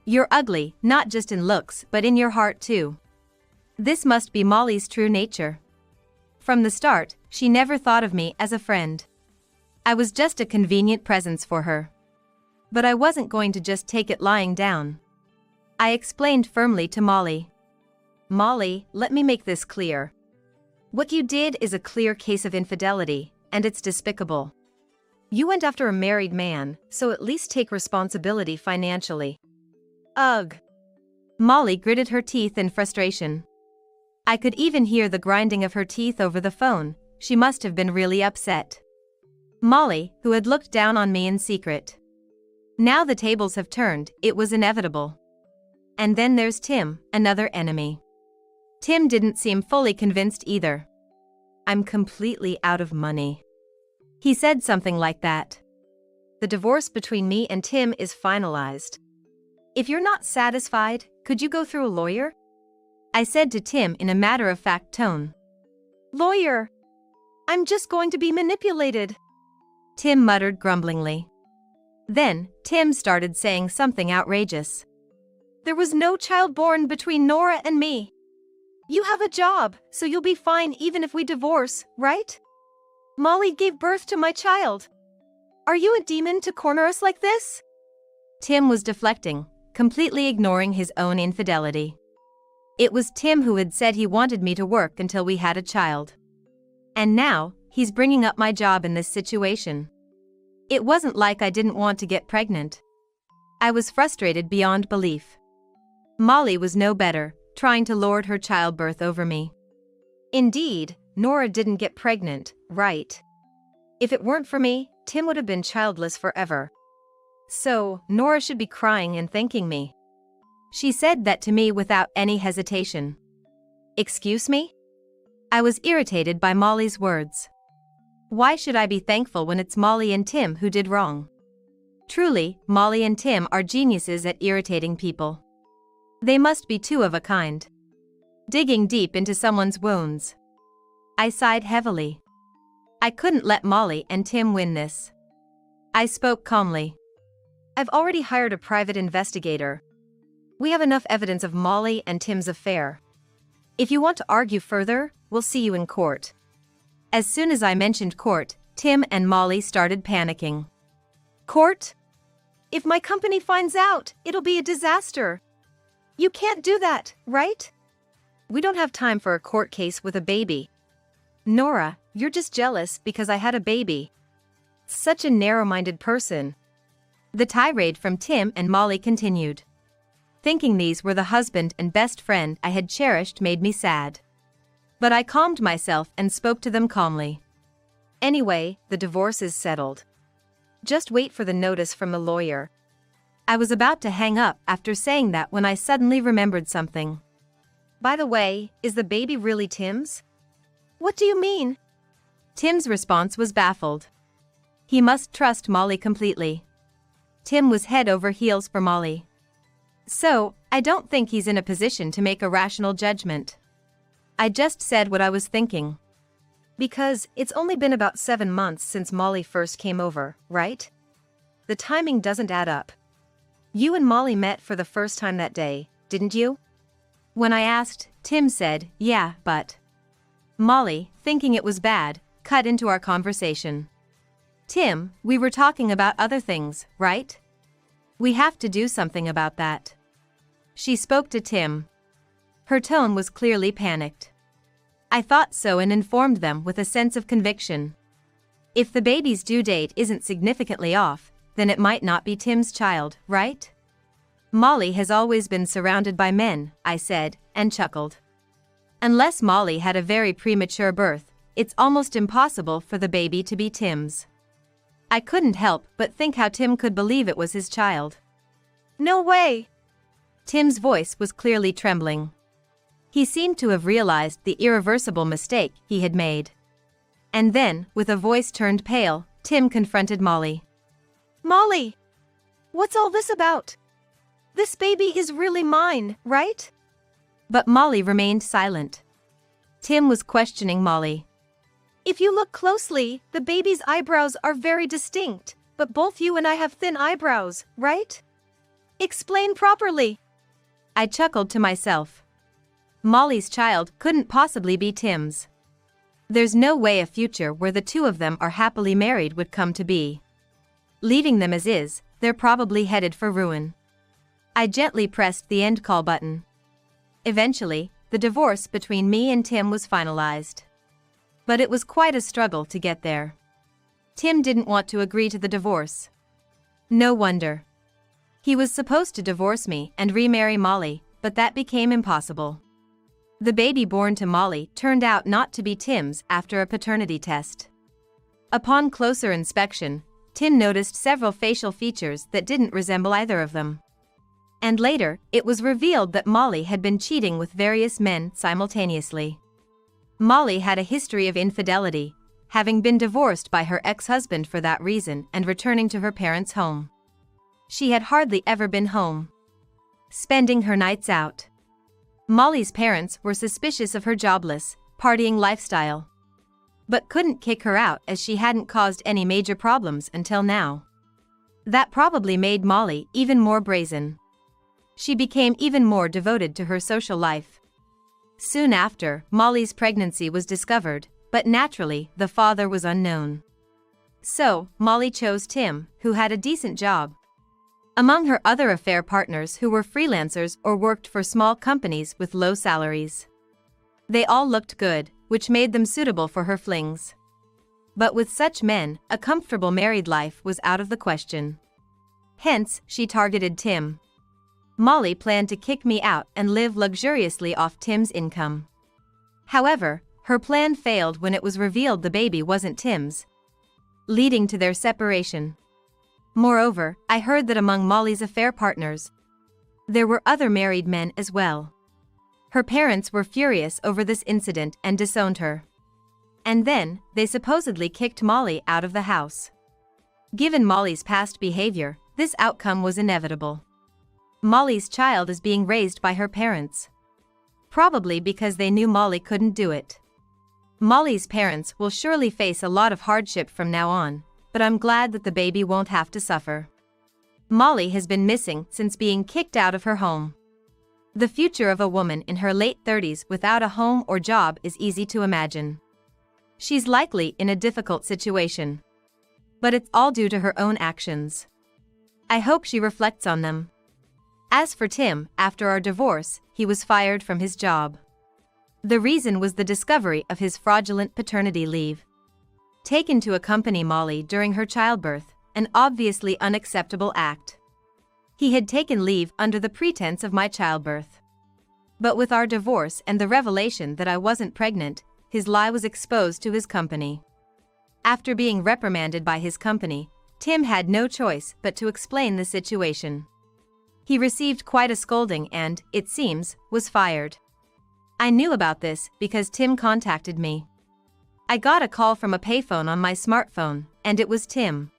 You're ugly, not just in looks but in your heart too. This must be Molly's true nature. From the start, she never thought of me as a friend. I was just a convenient presence for her. But I wasn't going to just take it lying down. I explained firmly to Molly. Molly, let me make this clear. What you did is a clear case of infidelity, and it's despicable. You went after a married man, so at least take responsibility financially. Ugh. Molly gritted her teeth in frustration. I could even hear the grinding of her teeth over the phone. She must have been really upset. Molly, who had looked down on me in secret. Now the tables have turned, it was inevitable. And then there's Tim, another enemy. Tim didn't seem fully convinced either. I'm completely out of money. He said something like that. The divorce between me and Tim is finalized. If you're not satisfied, could you go through a lawyer? I said to Tim in a matter-of-fact tone. Lawyer? I'm just going to be manipulated. Tim muttered grumblingly. Then, Tim started saying something outrageous. There was no child born between Nora and me. You have a job, so you'll be fine even if we divorce, right? Molly gave birth to my child. Are you a demon to corner us like this? Tim was deflecting, completely ignoring his own infidelity. It was Tim who had said he wanted me to work until we had a child. And now, he's bringing up my job in this situation. It wasn't like I didn't want to get pregnant. I was frustrated beyond belief. Molly was no better, trying to lord her childbirth over me. Indeed, Nora didn't get pregnant, right? If it weren't for me, Tim would have been childless forever. So, Nora should be crying and thanking me. She said that to me without any hesitation. Excuse me? I was irritated by Molly's words. Why should I be thankful when it's Molly and Tim who did wrong? Truly, Molly and Tim are geniuses at irritating people. They must be two of a kind. Digging deep into someone's wounds. I sighed heavily. I couldn't let Molly and Tim win this. I spoke calmly. I've already hired a private investigator. We have enough evidence of Molly and Tim's affair. If you want to argue further, we'll see you in court. As soon as I mentioned court, Tim and Molly started panicking. Court? If my company finds out, it'll be a disaster. You can't do that, right? We don't have time for a court case with a baby. Nora, you're just jealous because I had a baby. Such a narrow-minded person. The tirade from Tim and Molly continued. Thinking these were the husband and best friend I had cherished made me sad. But I calmed myself and spoke to them calmly. Anyway, the divorce is settled. Just wait for the notice from the lawyer. I was about to hang up after saying that when I suddenly remembered something. By the way, is the baby really Tim's? What do you mean? Tim's response was baffled. He must trust Molly completely. Tim was head over heels for Molly. So, I don't think he's in a position to make a rational judgment. I just said what I was thinking. Because it's only been about 7 months since Molly first came over, right? The timing doesn't add up. You and Molly met for the first time that day, didn't you? When I asked, Tim said, yeah, but... Molly, thinking it was bad, cut into our conversation. Tim, we were talking about other things, right? We have to do something about that. She spoke to Tim. Her tone was clearly panicked. I thought so and informed them with a sense of conviction. If the baby's due date isn't significantly off, then it might not be Tim's child, right? Molly has always been surrounded by men, I said, and chuckled. Unless Molly had a very premature birth, it's almost impossible for the baby to be Tim's. I couldn't help but think how Tim could believe it was his child. No way! Tim's voice was clearly trembling. He seemed to have realized the irreversible mistake he had made. And then, with a voice turned pale, Tim confronted Molly. Molly! What's all this about? This baby is really mine, right? But Molly remained silent. Tim was questioning Molly. If you look closely, the baby's eyebrows are very distinct, but both you and I have thin eyebrows, right? Explain properly. I chuckled to myself. Molly's child couldn't possibly be Tim's. There's no way a future where the two of them are happily married would come to be. Leaving them as is, they're probably headed for ruin. I gently pressed the end call button. Eventually, the divorce between me and Tim was finalized. But it was quite a struggle to get there. Tim didn't want to agree to the divorce. No wonder. He was supposed to divorce me and remarry Molly, but that became impossible. The baby born to Molly turned out not to be Tim's after a paternity test. Upon closer inspection, Tim noticed several facial features that didn't resemble either of them. And later, it was revealed that Molly had been cheating with various men simultaneously. Molly had a history of infidelity, having been divorced by her ex-husband for that reason and returning to her parents' home. She had hardly ever been home, spending her nights out. Molly's parents were suspicious of her jobless, partying lifestyle, but couldn't kick her out as she hadn't caused any major problems until now. That probably made Molly even more brazen. She became even more devoted to her social life. Soon after, Molly's pregnancy was discovered, but naturally, the father was unknown. So, Molly chose Tim, who had a decent job. Among her other affair partners who were freelancers or worked for small companies with low salaries. They all looked good, which made them suitable for her flings. But with such men, a comfortable married life was out of the question. Hence, she targeted Tim. Molly planned to kick me out and live luxuriously off Tim's income. However, her plan failed when it was revealed the baby wasn't Tim's, leading to their separation. Moreover, I heard that among Molly's affair partners, there were other married men as well. Her parents were furious over this incident and disowned her. And then, they supposedly kicked Molly out of the house. Given Molly's past behavior, this outcome was inevitable. Molly's child is being raised by her parents. Probably because they knew Molly couldn't do it. Molly's parents will surely face a lot of hardship from now on, but I'm glad that the baby won't have to suffer. Molly has been missing since being kicked out of her home. The future of a woman in her late 30s without a home or job is easy to imagine. She's likely in a difficult situation. But it's all due to her own actions. I hope she reflects on them. As for Tim, after our divorce, he was fired from his job. The reason was the discovery of his fraudulent paternity leave. Taken to accompany Molly during her childbirth, an obviously unacceptable act. He had taken leave under the pretense of my childbirth. But with our divorce and the revelation that I wasn't pregnant, his lie was exposed to his company. After being reprimanded by his company, Tim had no choice but to explain the situation. He received quite a scolding and, it seems, was fired. I knew about this because Tim contacted me. I got a call from a payphone on my smartphone, and it was Tim.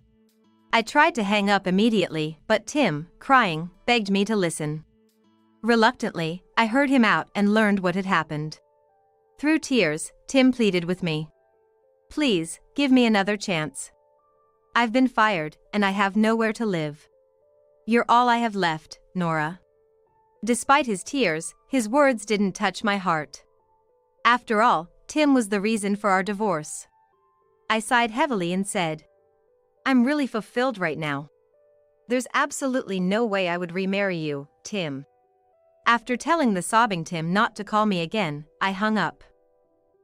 I tried to hang up immediately, but Tim, crying, begged me to listen. Reluctantly, I heard him out and learned what had happened. Through tears, Tim pleaded with me. Please, give me another chance. I've been fired, and I have nowhere to live. You're all I have left, Nora. Despite his tears, his words didn't touch my heart. After all, Tim was the reason for our divorce. I sighed heavily and said, I'm really fulfilled right now. There's absolutely no way I would remarry you, Tim. After telling the sobbing Tim not to call me again, I hung up.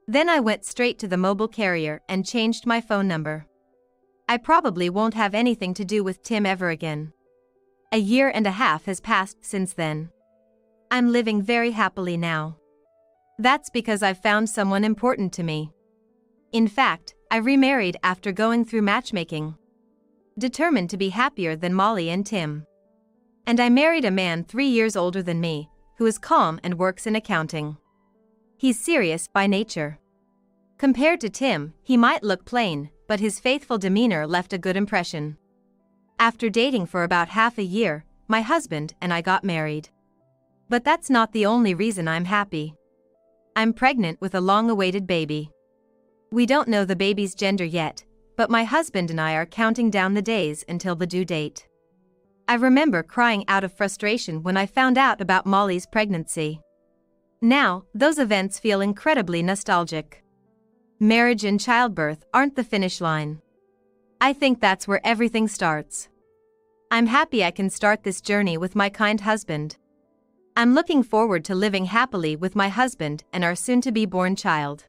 Then I went straight to the mobile carrier and changed my phone number. I probably won't have anything to do with Tim ever again. A year and a half has passed since then. I'm living very happily now. That's because I've found someone important to me. In fact, I remarried after going through matchmaking. Determined to be happier than Molly and Tim. And I married a man 3 years older than me, who is calm and works in accounting. He's serious by nature. Compared to Tim, he might look plain, but his faithful demeanor left a good impression. After dating for about half a year, my husband and I got married. But that's not the only reason I'm happy. I'm pregnant with a long-awaited baby. We don't know the baby's gender yet, but my husband and I are counting down the days until the due date. I remember crying out of frustration when I found out about Molly's pregnancy. Now, those events feel incredibly nostalgic. Marriage and childbirth aren't the finish line. I think that's where everything starts. I'm happy I can start this journey with my kind husband. I'm looking forward to living happily with my husband and our soon-to-be-born child.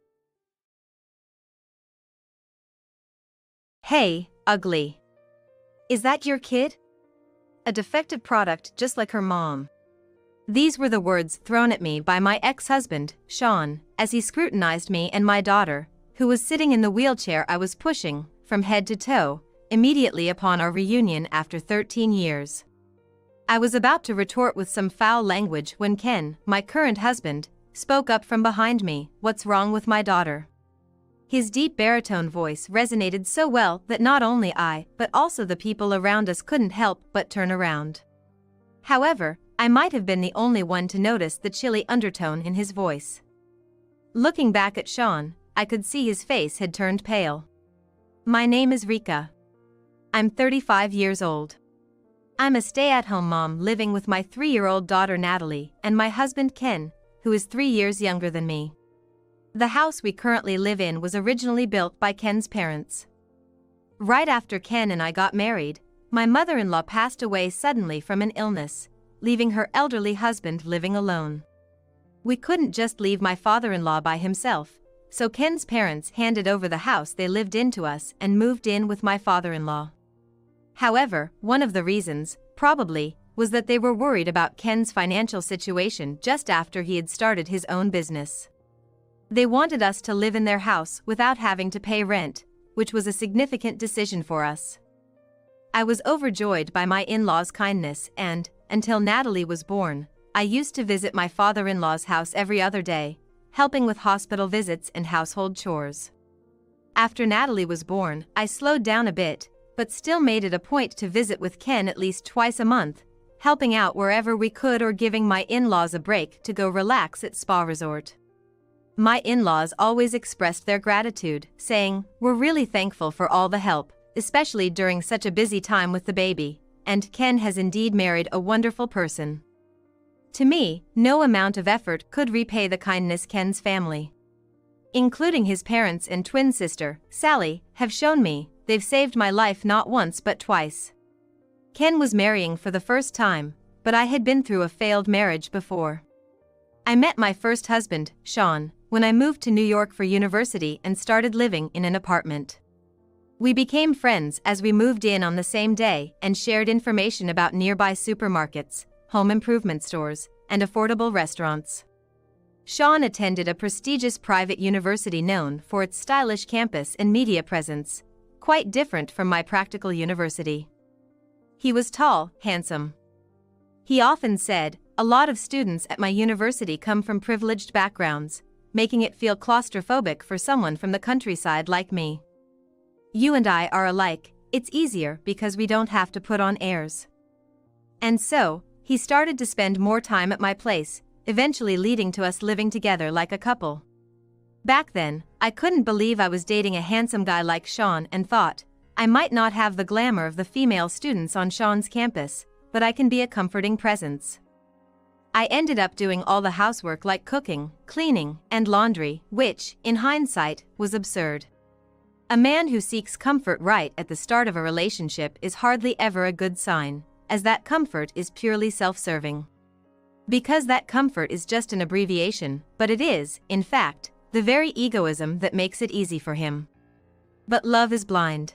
Hey, ugly. Is that your kid? A defective product just like her mom. These were the words thrown at me by my ex-husband, Sean, as he scrutinized me and my daughter, who was sitting in the wheelchair I was pushing, from head to toe, immediately upon our reunion after 13 years. I was about to retort with some foul language when Ken, my current husband, spoke up from behind me, "What's wrong with my daughter?" His deep baritone voice resonated so well that not only I, but also the people around us couldn't help but turn around. However, I might have been the only one to notice the chilly undertone in his voice. Looking back at Sean, I could see his face had turned pale. My name is Rika. I'm 35 years old. I'm a stay-at-home mom living with my 3-year-old daughter Natalie and my husband Ken, who is 3 years younger than me. The house we currently live in was originally built by Ken's parents. Right after Ken and I got married, my mother-in-law passed away suddenly from an illness, leaving her elderly husband living alone. We couldn't just leave my father-in-law by himself, so Ken's parents handed over the house they lived in to us and moved in with my father-in-law. However, one of the reasons, probably, was that they were worried about Ken's financial situation just after he had started his own business. They wanted us to live in their house without having to pay rent, which was a significant decision for us. I was overjoyed by my in-laws' kindness and, until Natalie was born, I used to visit my father-in-law's house every other day, helping with hospital visits and household chores. After Natalie was born, I slowed down a bit, but still made it a point to visit with Ken at least twice a month, helping out wherever we could or giving my in-laws a break to go relax at spa resort. My in-laws always expressed their gratitude, saying, "We're really thankful for all the help, especially during such a busy time with the baby," and Ken has indeed married a wonderful person. To me, no amount of effort could repay the kindness Ken's family, including his parents and twin sister, Sally, have shown me. They've saved my life not once but twice. Ken was marrying for the first time, but I had been through a failed marriage before. I met my first husband, Sean, when I moved to New York for university and started living in an apartment. We became friends as we moved in on the same day and shared information about nearby supermarkets, home improvement stores, and affordable restaurants. Sean attended a prestigious private university known for its stylish campus and media presence, quite different from my practical university. He was tall, handsome. He often said, "A lot of students at my university come from privileged backgrounds, making it feel claustrophobic for someone from the countryside like me. You and I are alike, it's easier because we don't have to put on airs." And so, he started to spend more time at my place, eventually leading to us living together like a couple. Back then, I couldn't believe I was dating a handsome guy like Sean and thought, I might not have the glamour of the female students on Sean's campus, but I can be a comforting presence. I ended up doing all the housework like cooking, cleaning, and laundry, which, in hindsight, was absurd. A man who seeks comfort right at the start of a relationship is hardly ever a good sign, as that comfort is purely self-serving. Because that comfort is just an abbreviation, but it is, in fact, the very egoism that makes it easy for him. But love is blind.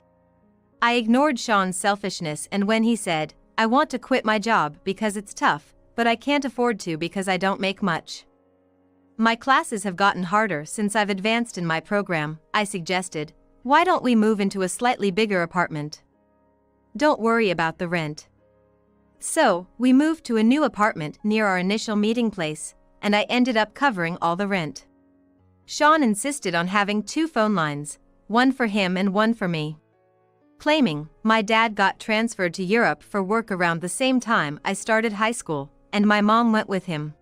I ignored Sean's selfishness, and when he said, "I want to quit my job because it's tough, but I can't afford to because I don't make much. My classes have gotten harder since I've advanced in my program," I suggested, "why don't we move into a slightly bigger apartment? Don't worry about the rent." So, we moved to a new apartment near our initial meeting place, and I ended up covering all the rent. Sean insisted on having 2 phone lines, one for him and one for me, claiming my dad got transferred to Europe for work around the same time I started high school, and my mom went with him.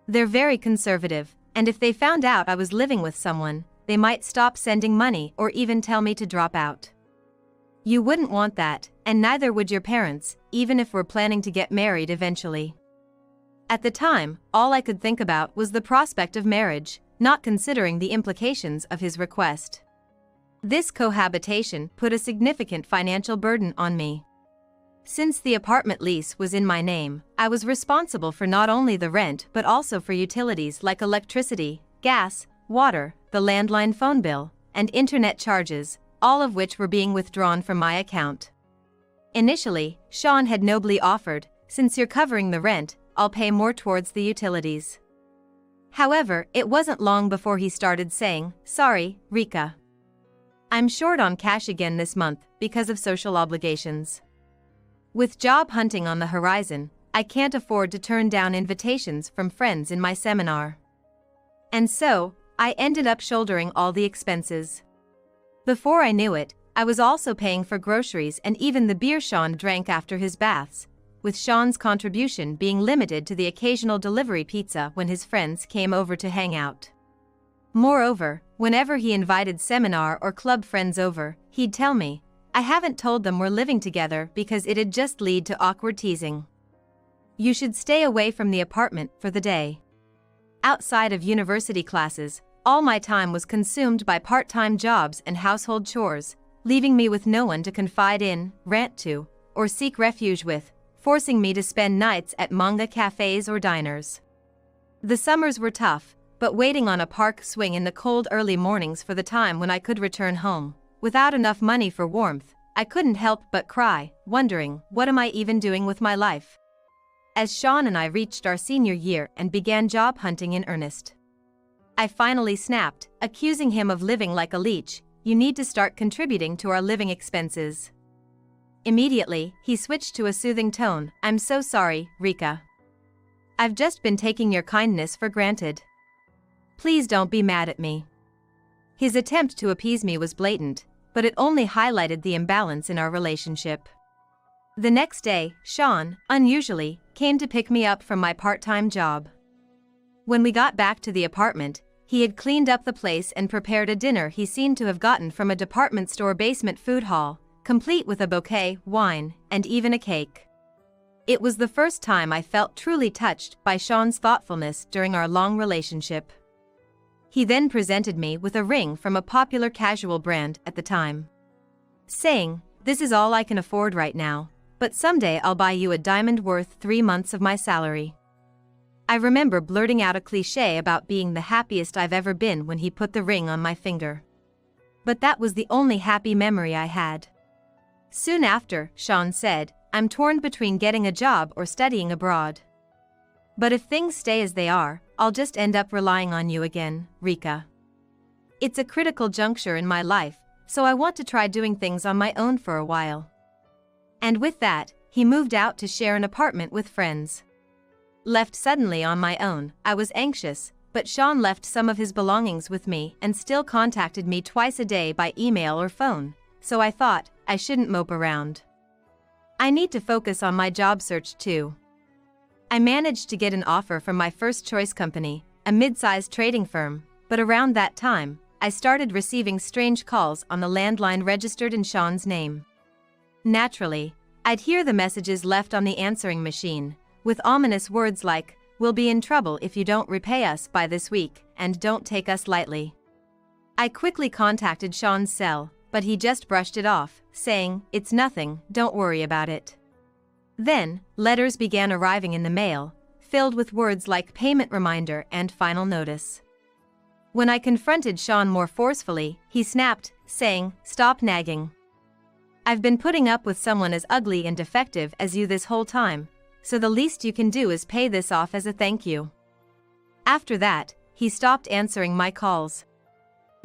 They're very conservative, and if they found out I was living with someone, they might stop sending money or even tell me to drop out. You wouldn't want that, and neither would your parents, even if we're planning to get married eventually. At the time, all I could think about was the prospect of marriage, not considering the implications of his request. This cohabitation put a significant financial burden on me. Since the apartment lease was in my name, I was responsible for not only the rent but also for utilities like electricity, gas, water, the landline phone bill, and internet charges, all of which were being withdrawn from my account. Initially, Sean had nobly offered, "Since you're covering the rent, I'll pay more towards the utilities." However, it wasn't long before he started saying, "Sorry, Rika. I'm short on cash again this month because of social obligations. With job hunting on the horizon, I can't afford to turn down invitations from friends in my seminar." And so, I ended up shouldering all the expenses. Before I knew it, I was also paying for groceries and even the beer Sean drank after his baths, with Sean's contribution being limited to the occasional delivery pizza when his friends came over to hang out. Moreover, whenever he invited seminar or club friends over, he'd tell me, "I haven't told them we're living together because it'd just lead to awkward teasing. You should stay away from the apartment for the day." Outside of university classes, all my time was consumed by part-time jobs and household chores, leaving me with no one to confide in, rant to, or seek refuge with, forcing me to spend nights at manga cafes or diners. The summers were tough, but waiting on a park swing in the cold early mornings for the time when I could return home, without enough money for warmth, I couldn't help but cry, wondering, what am I even doing with my life? As Sean and I reached our senior year and began job hunting in earnest, I finally snapped, accusing him of living like a leech. "You need to start contributing to our living expenses." Immediately, he switched to a soothing tone, "I'm so sorry, Rika. I've just been taking your kindness for granted. Please don't be mad at me." His attempt to appease me was blatant, but it only highlighted the imbalance in our relationship. The next day, Sean, unusually, came to pick me up from my part-time job. When we got back to the apartment, he had cleaned up the place and prepared a dinner he seemed to have gotten from a department store basement food hall, complete with a bouquet, wine, and even a cake. It was the first time I felt truly touched by Sean's thoughtfulness during our long relationship. He then presented me with a ring from a popular casual brand at the time, saying, "This is all I can afford right now, but someday I'll buy you a diamond worth 3 months of my salary." I remember blurting out a cliché about being the happiest I've ever been when he put the ring on my finger. But that was the only happy memory I had. Soon after, Sean said, "I'm torn between getting a job or studying abroad. But if things stay as they are, I'll just end up relying on you again, Rika. It's a critical juncture in my life, so I want to try doing things on my own for a while." And with that, he moved out to share an apartment with friends. Left suddenly on my own, I was anxious, but Sean left some of his belongings with me and still contacted me twice a day by email or phone, so I thought, I shouldn't mope around. I need to focus on my job search too. I managed to get an offer from my first choice company, a mid-sized trading firm, but around that time, I started receiving strange calls on the landline registered in Sean's name. Naturally, I'd hear the messages left on the answering machine, with ominous words like, "We'll be in trouble if you don't repay us by this week, and don't take us lightly." I quickly contacted Sean's cell, but he just brushed it off, saying, "It's nothing, don't worry about it." Then, letters began arriving in the mail, filled with words like payment reminder and final notice. When I confronted Sean more forcefully, he snapped, saying, "Stop nagging. I've been putting up with someone as ugly and defective as you this whole time, so the least you can do is pay this off as a thank you." After that, he stopped answering my calls.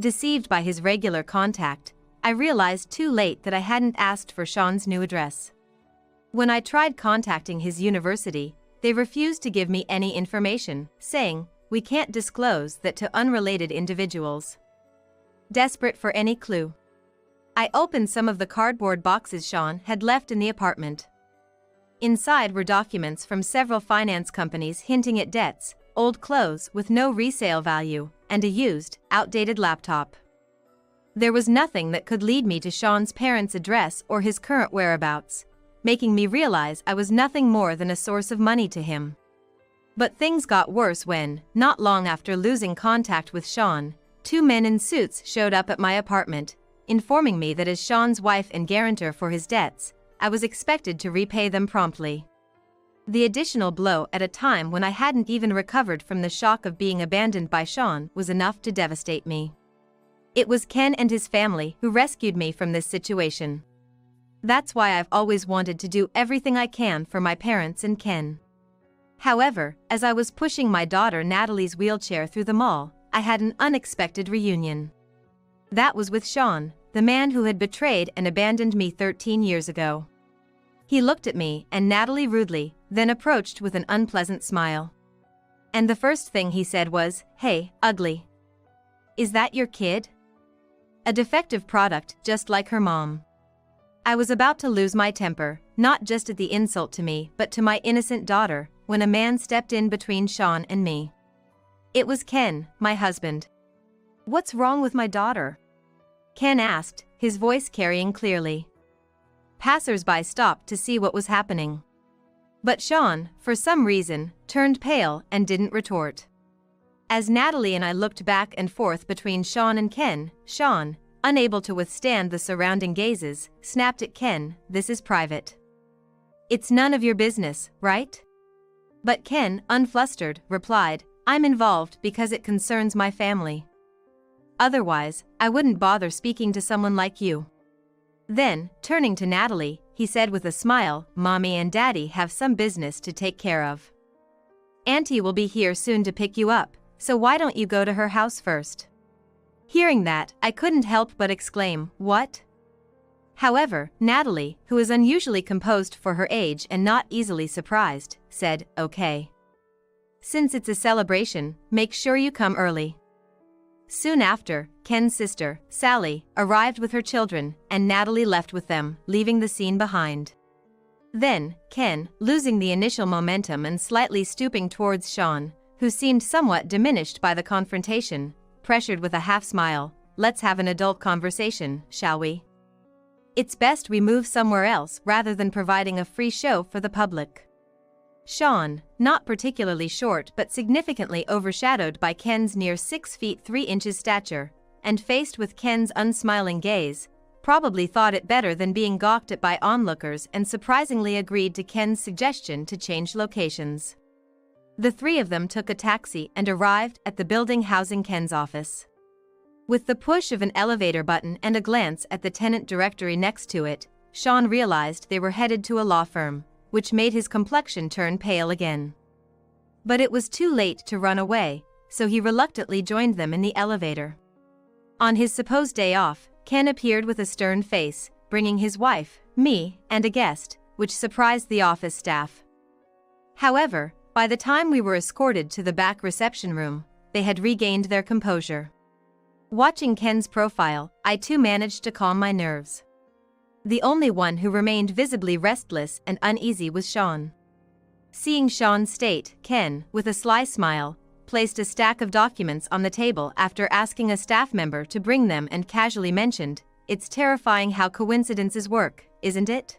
Deceived by his regular contact, I realized too late that I hadn't asked for Sean's new address. When I tried contacting his university, they refused to give me any information, saying, "We can't disclose that to unrelated individuals." Desperate for any clue, I opened some of the cardboard boxes Sean had left in the apartment. Inside were documents from several finance companies hinting at debts, old clothes with no resale value, and a used, outdated laptop. There was nothing that could lead me to Sean's parents' address or his current whereabouts, making me realize I was nothing more than a source of money to him. But things got worse when, not long after losing contact with Sean, 2 men in suits showed up at my apartment, informing me that as Sean's wife and guarantor for his debts, I was expected to repay them promptly. The additional blow at a time when I hadn't even recovered from the shock of being abandoned by Sean was enough to devastate me. It was Ken and his family who rescued me from this situation. That's why I've always wanted to do everything I can for my parents and Ken. However, as I was pushing my daughter Natalie's wheelchair through the mall, I had an unexpected reunion. That was with Sean, the man who had betrayed and abandoned me 13 years ago. He looked at me and Natalie rudely, then approached with an unpleasant smile. And the first thing he said was, "Hey, ugly. Is that your kid? A defective product just like her mom." I was about to lose my temper, not just at the insult to me but to my innocent daughter, when a man stepped in between Sean and me. It was Ken, my husband. "What's wrong with my daughter?" Ken asked, his voice carrying clearly. Passers-by stopped to see what was happening. But Sean, for some reason, turned pale and didn't retort. As Natalie and I looked back and forth between Sean and Ken, Sean, unable to withstand the surrounding gazes, snapped at Ken, "This is private. It's none of your business, right?" But Ken, unflustered, replied, "I'm involved because it concerns my family. Otherwise, I wouldn't bother speaking to someone like you." Then, turning to Natalie, he said with a smile, "Mommy and Daddy have some business to take care of. Auntie will be here soon to pick you up, so why don't you go to her house first?" Hearing that, I couldn't help but exclaim, "What?" However, Natalie, who is unusually composed for her age and not easily surprised, said, "Okay. Since it's a celebration, make sure you come early." Soon after, Ken's sister, Sally, arrived with her children, and Natalie left with them, leaving the scene behind. Then, Ken, losing the initial momentum and slightly stooping towards Sean, who seemed somewhat diminished by the confrontation, pressured with a half-smile, "Let's have an adult conversation, shall we?" It's best we move somewhere else rather than providing a free show for the public. Sean, not particularly short but significantly overshadowed by Ken's near 6 feet 3 inches stature, and faced with Ken's unsmiling gaze, probably thought it better than being gawked at by onlookers and surprisingly agreed to Ken's suggestion to change locations. The three of them took a taxi and arrived at the building housing Ken's office. With the push of an elevator button and a glance at the tenant directory next to it, Sean realized they were headed to a law firm, which made his complexion turn pale again. But it was too late to run away, so he reluctantly joined them in the elevator. On his supposed day off, Ken appeared with a stern face, bringing his wife, me, and a guest, which surprised the office staff. However, by the time we were escorted to the back reception room, they had regained their composure. Watching Ken's profile, I too managed to calm my nerves. The only one who remained visibly restless and uneasy was Sean. Seeing Sean state, Ken, with a sly smile, placed a stack of documents on the table after asking a staff member to bring them and casually mentioned, "It's terrifying how coincidences work, isn't it?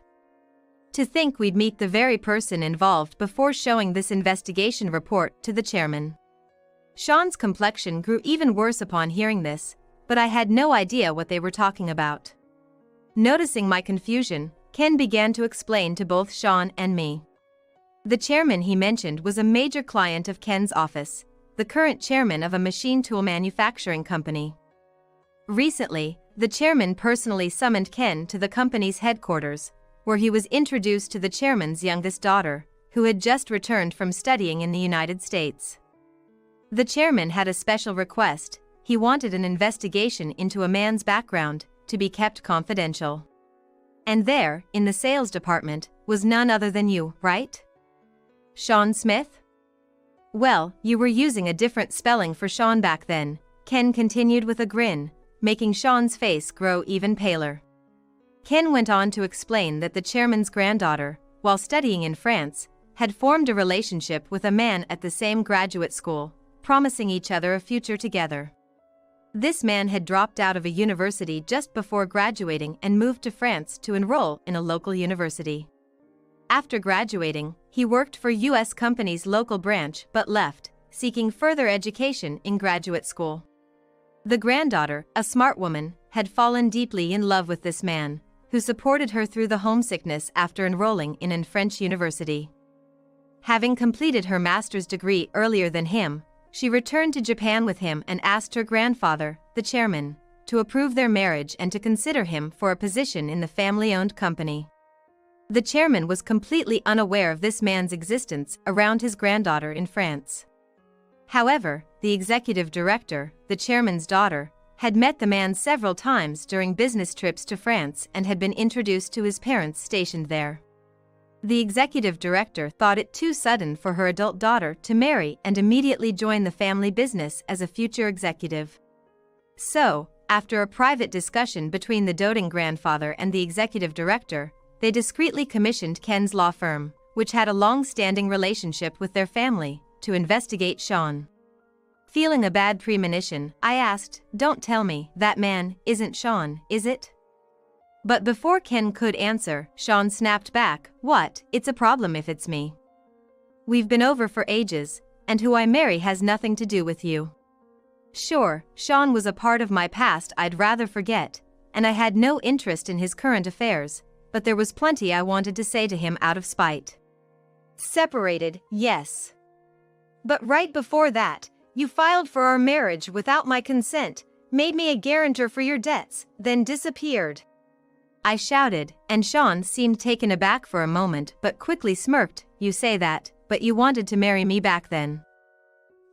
To think we'd meet the very person involved before showing this investigation report to the chairman." Sean's complexion grew even worse upon hearing this, but I had no idea what they were talking about. Noticing my confusion, Ken began to explain to both Sean and me. The chairman he mentioned was a major client of Ken's office, the current chairman of a machine tool manufacturing company. Recently, the chairman personally summoned Ken to the company's headquarters, where he was introduced to the chairman's youngest daughter, who had just returned from studying in the United States. The chairman had a special request. He wanted an investigation into a man's background to be kept confidential. And there, in the sales department, was none other than you, right? Sean Smith? Well, you were using a different spelling for Sean back then, Ken continued with a grin, making Sean's face grow even paler. Ken went on to explain that the chairman's granddaughter, while studying in France, had formed a relationship with a man at the same graduate school, promising each other a future together. This man had dropped out of a university just before graduating and moved to France to enroll in a local university. After graduating, he worked for U.S. company's local branch but left, seeking further education in graduate school. The granddaughter, a smart woman, had fallen deeply in love with this man, who supported her through the homesickness after enrolling in a French university. Having completed her master's degree earlier than him, she returned to Japan with him and asked her grandfather, the chairman, to approve their marriage and to consider him for a position in the family-owned company. The chairman was completely unaware of this man's existence around his granddaughter in France. However, the executive director, the chairman's daughter, had met the man several times during business trips to France and had been introduced to his parents stationed there. The executive director thought it too sudden for her adult daughter to marry and immediately join the family business as a future executive. So, after a private discussion between the doting grandfather and the executive director, they discreetly commissioned Ken's law firm, which had a long-standing relationship with their family, to investigate Sean. Feeling a bad premonition, I asked, "Don't tell me, that man isn't Sean, is it?" But before Ken could answer, Sean snapped back, "What? It's a problem if it's me. We've been over for ages, and who I marry has nothing to do with you." Sure, Sean was a part of my past I'd rather forget, and I had no interest in his current affairs, but there was plenty I wanted to say to him out of spite. Separated, yes. But right before that, you filed for our marriage without my consent, made me a guarantor for your debts, then disappeared. I shouted, and Sean seemed taken aback for a moment but quickly smirked. "You say that, but you wanted to marry me back then.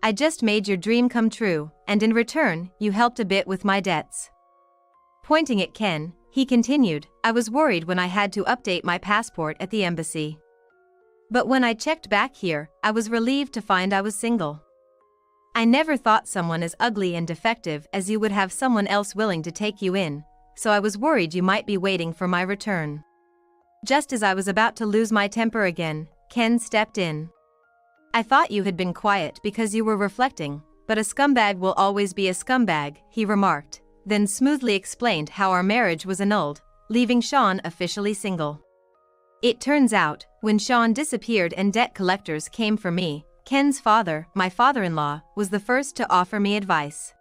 I just made your dream come true, and in return, you helped a bit with my debts." Pointing at Ken, he continued, "I was worried when I had to update my passport at the embassy. But when I checked back here, I was relieved to find I was single. I never thought someone as ugly and defective as you would have someone else willing to take you in, so I was worried you might be waiting for my return." Just as I was about to lose my temper again, Ken stepped in. "I thought you had been quiet because you were reflecting, but a scumbag will always be a scumbag," he remarked, then smoothly explained how our marriage was annulled, leaving Sean officially single. It turns out, when Sean disappeared and debt collectors came for me, Ken's father, my father-in-law, was the first to offer me advice.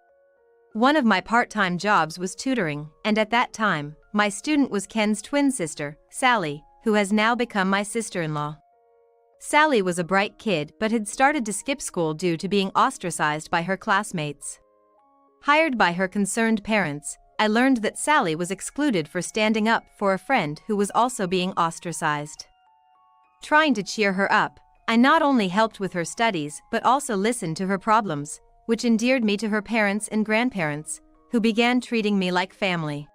One of my part-time jobs was tutoring, and at that time, my student was Ken's twin sister, Sally, who has now become my sister-in-law. Sally was a bright kid but had started to skip school due to being ostracized by her classmates. Hired by her concerned parents, I learned that Sally was excluded for standing up for a friend who was also being ostracized. Trying to cheer her up, I not only helped with her studies but also listened to her problems, which endeared me to her parents and grandparents, who began treating me like family.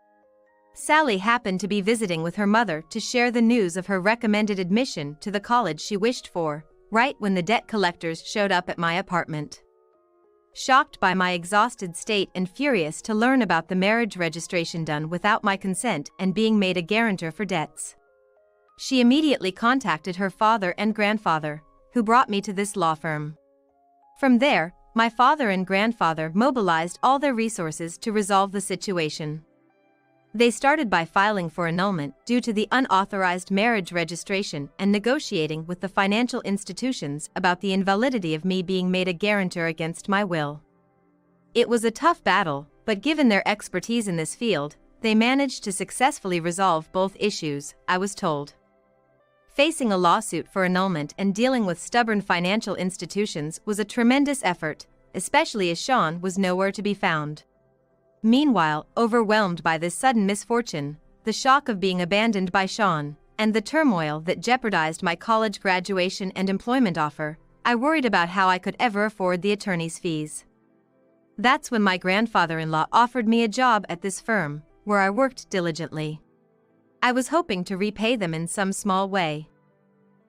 Sally happened to be visiting with her mother to share the news of her recommended admission to the college she wished for, right when the debt collectors showed up at my apartment. Shocked by my exhausted state and furious to learn about the marriage registration done without my consent and being made a guarantor for debts, she immediately contacted her father and grandfather, who brought me to this law firm. From there, my father and grandfather mobilized all their resources to resolve the situation. They started by filing for annulment due to the unauthorized marriage registration and negotiating with the financial institutions about the invalidity of me being made a guarantor against my will. It was a tough battle, but given their expertise in this field, they managed to successfully resolve both issues, I was told. Facing a lawsuit for annulment and dealing with stubborn financial institutions was a tremendous effort, especially as Sean was nowhere to be found. Meanwhile, overwhelmed by this sudden misfortune, the shock of being abandoned by Sean, and the turmoil that jeopardized my college graduation and employment offer, I worried about how I could ever afford the attorney's fees. That's when my grandfather-in-law offered me a job at this firm, where I worked diligently. I was hoping to repay them in some small way.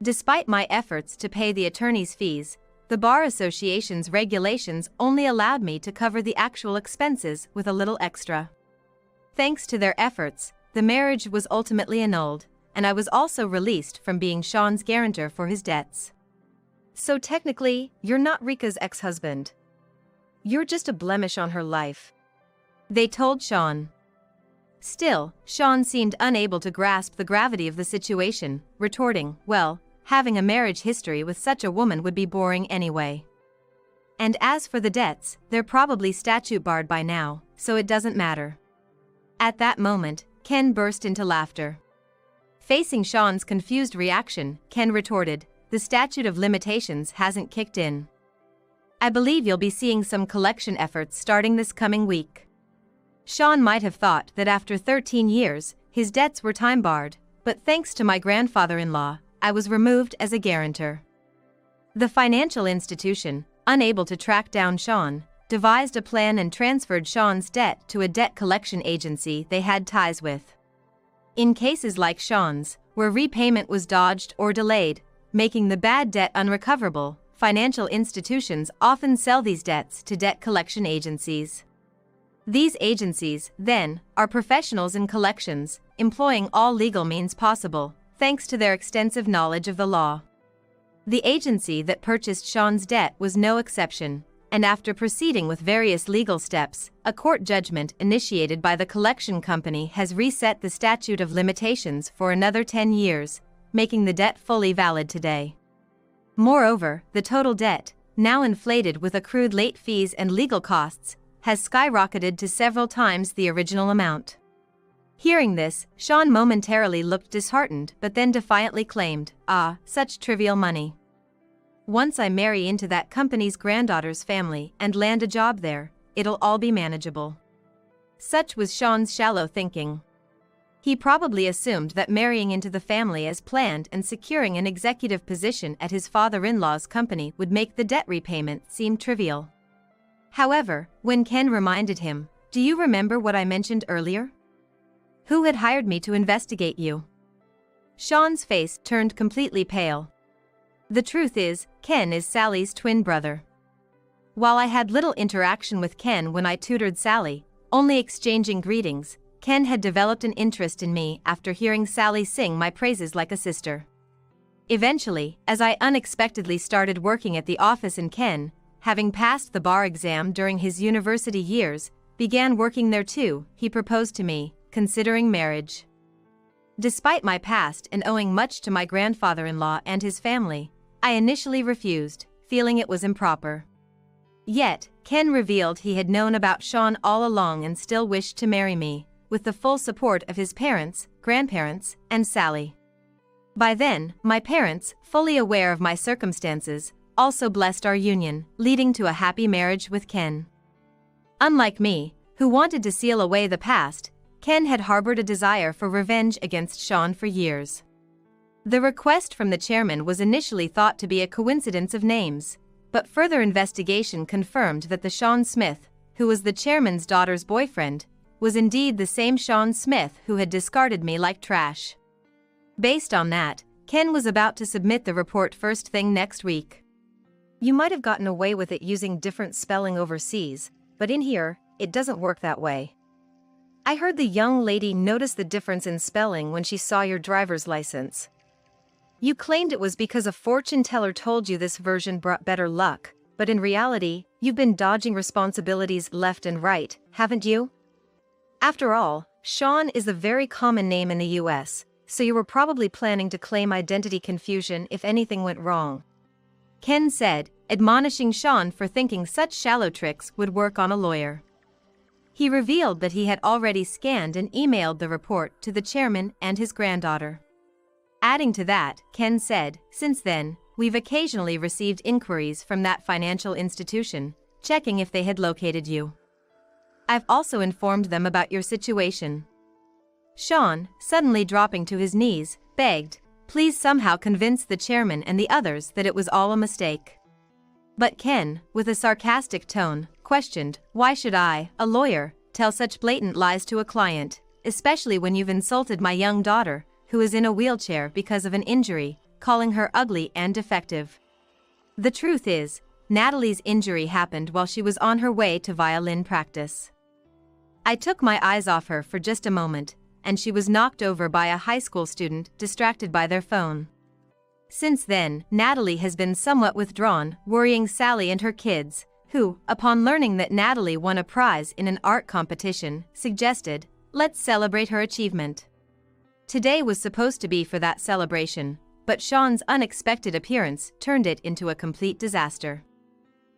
Despite my efforts to pay the attorney's fees, the Bar Association's regulations only allowed me to cover the actual expenses with a little extra. Thanks to their efforts, the marriage was ultimately annulled, and I was also released from being Sean's guarantor for his debts. So technically, you're not Rika's ex-husband. You're just a blemish on her life, they told Sean. Still, Sean seemed unable to grasp the gravity of the situation, retorting, "Well, having a marriage history with such a woman would be boring anyway. And as for the debts, they're probably statute barred by now, so it doesn't matter." At that moment, Ken burst into laughter. Facing Sean's confused reaction, Ken retorted, "The statute of limitations hasn't kicked in. I believe you'll be seeing some collection efforts starting this coming week." Sean might have thought that after 13 years, his debts were time-barred, but thanks to my grandfather-in-law, I was removed as a guarantor. The financial institution, unable to track down Sean, devised a plan and transferred Sean's debt to a debt collection agency they had ties with. In cases like Sean's, where repayment was dodged or delayed, making the bad debt unrecoverable, financial institutions often sell these debts to debt collection agencies. These agencies, then, are professionals in collections, employing all legal means possible, thanks to their extensive knowledge of the law. The agency that purchased Sean's debt was no exception, and after proceeding with various legal steps, a court judgment initiated by the collection company has reset the statute of limitations for another 10 years, making the debt fully valid today. Moreover, the total debt, now inflated with accrued late fees and legal costs, has skyrocketed to several times the original amount. Hearing this, Sean momentarily looked disheartened but then defiantly claimed, "Ah, such trivial money. Once I marry into that company's granddaughter's family and land a job there, it'll all be manageable." Such was Sean's shallow thinking. He probably assumed that marrying into the family as planned and securing an executive position at his father-in-law's company would make the debt repayment seem trivial. However, when Ken reminded him, "Do you remember what I mentioned earlier? Who had hired me to investigate you?" Sean's face turned completely pale. The truth is, Ken is Sally's twin brother. While I had little interaction with Ken when I tutored Sally, only exchanging greetings, Ken had developed an interest in me after hearing Sally sing my praises like a sister. Eventually, as I unexpectedly started working at the office and Ken, having passed the bar exam during his university years, began working there too, he proposed to me, considering marriage. Despite my past and owing much to my grandfather-in-law and his family, I initially refused, feeling it was improper. Yet, Ken revealed he had known about Sean all along and still wished to marry me, with the full support of his parents, grandparents, and Sally. By then, my parents, fully aware of my circumstances, also blessed our union, leading to a happy marriage with Ken. Unlike me, who wanted to seal away the past, Ken had harbored a desire for revenge against Sean for years. The request from the chairman was initially thought to be a coincidence of names, but further investigation confirmed that the Sean Smith, who was the chairman's daughter's boyfriend, was indeed the same Sean Smith who had discarded me like trash. Based on that, Ken was about to submit the report first thing next week. You might have gotten away with it using different spelling overseas, but in here, it doesn't work that way. I heard the young lady notice the difference in spelling when she saw your driver's license. You claimed it was because a fortune teller told you this version brought better luck, but in reality, you've been dodging responsibilities left and right, haven't you? After all, Sean is a very common name in the US, so you were probably planning to claim identity confusion if anything went wrong. Ken said, admonishing Sean for thinking such shallow tricks would work on a lawyer. He revealed that he had already scanned and emailed the report to the chairman and his granddaughter. Adding to that, Ken said, since then, we've occasionally received inquiries from that financial institution, checking if they had located you. I've also informed them about your situation. Sean, suddenly dropping to his knees, begged, please somehow convince the chairman and the others that it was all a mistake. But Ken, with a sarcastic tone, questioned, why should I, a lawyer, tell such blatant lies to a client, especially when you've insulted my young daughter, who is in a wheelchair because of an injury, calling her ugly and defective. The truth is, Natalie's injury happened while she was on her way to violin practice. I took my eyes off her for just a moment, and she was knocked over by a high school student distracted by their phone. Since then, Natalie has been somewhat withdrawn, worrying Sally and her kids, who, upon learning that Natalie won a prize in an art competition, suggested, let's celebrate her achievement. Today was supposed to be for that celebration, but Sean's unexpected appearance turned it into a complete disaster.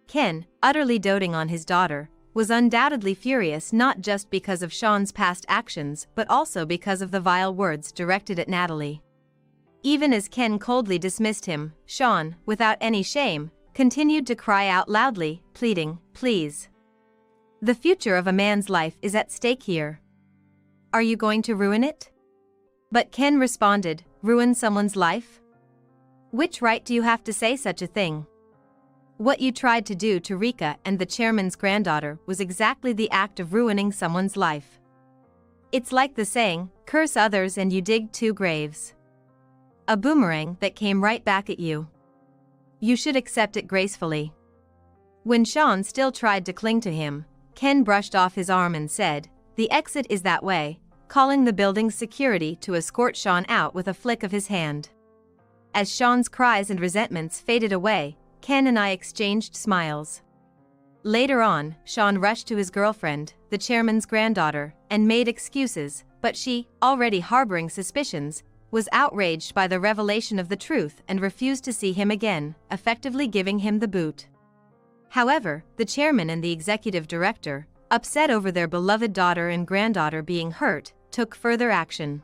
Ken, utterly doting on his daughter, was undoubtedly furious not just because of Sean's past actions but also because of the vile words directed at Natalie. Even as Ken coldly dismissed him, Sean, without any shame, continued to cry out loudly, pleading, please. The future of a man's life is at stake here. Are you going to ruin it? But Ken responded, ruin someone's life? Which right do you have to say such a thing? What you tried to do to Rika and the chairman's granddaughter was exactly the act of ruining someone's life. It's like the saying, curse others and you dig two graves. A boomerang that came right back at you. You should accept it gracefully. When Sean still tried to cling to him, Ken brushed off his arm and said, the exit is that way, calling the building's security to escort Sean out with a flick of his hand. As Sean's cries and resentments faded away, Ken and I exchanged smiles. Later on, Sean rushed to his girlfriend, the chairman's granddaughter, and made excuses, but she, already harboring suspicions, was outraged by the revelation of the truth and refused to see him again, effectively giving him the boot. However, the chairman and the executive director, upset over their beloved daughter and granddaughter being hurt, took further action.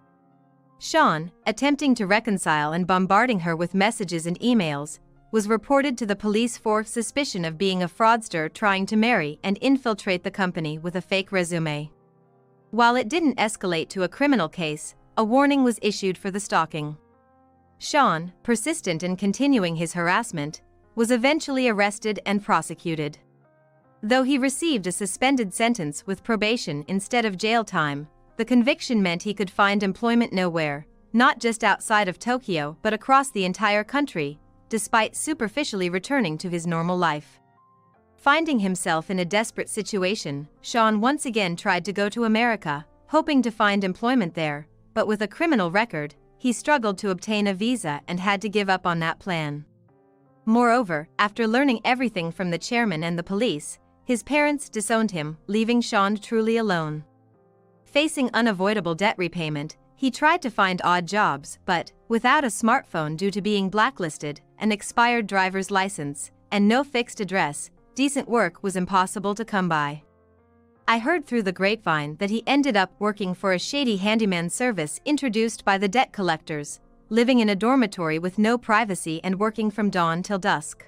Sean, attempting to reconcile and bombarding her with messages and emails, was reported to the police for suspicion of being a fraudster trying to marry and infiltrate the company with a fake resume. While it didn't escalate to a criminal case, a warning was issued for the stalking. Sean, persistent in continuing his harassment, was eventually arrested and prosecuted. Though he received a suspended sentence with probation instead of jail time, the conviction meant he could find employment nowhere, not just outside of Tokyo but across the entire country, despite superficially returning to his normal life. Finding himself in a desperate situation, Sean once again tried to go to America, hoping to find employment there, but with a criminal record, he struggled to obtain a visa and had to give up on that plan. Moreover, after learning everything from the chairman and the police, his parents disowned him, leaving Sean truly alone. Facing unavoidable debt repayment, He tried to find odd jobs, but, without a smartphone due to being blacklisted, an expired driver's license, and no fixed address, decent work was impossible to come by. I heard through the grapevine that he ended up working for a shady handyman service introduced by the debt collectors, living in a dormitory with no privacy and working from dawn till dusk.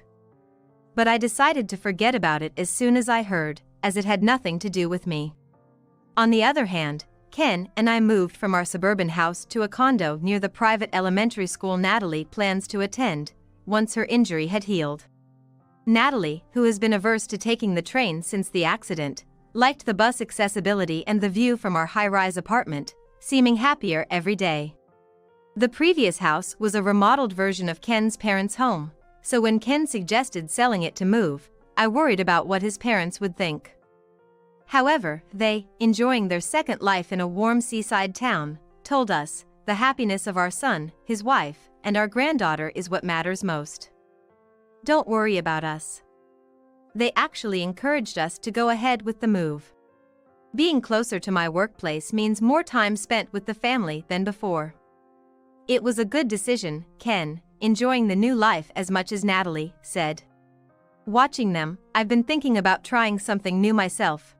But I decided to forget about it as soon as I heard, as it had nothing to do with me. On the other hand, Ken and I moved from our suburban house to a condo near the private elementary school Natalie plans to attend, once her injury had healed. Natalie, who has been averse to taking the train since the accident, liked the bus accessibility and the view from our high-rise apartment, seeming happier every day. The previous house was a remodeled version of Ken's parents' home, so when Ken suggested selling it to move, I worried about what his parents would think. However, they, enjoying their second life in a warm seaside town, told us, the happiness of our son, his wife, and our granddaughter is what matters most. Don't worry about us. They actually encouraged us to go ahead with the move. Being closer to my workplace means more time spent with the family than before. It was a good decision, Ken, enjoying the new life as much as Natalie, said. Watching them, I've been thinking about trying something new myself,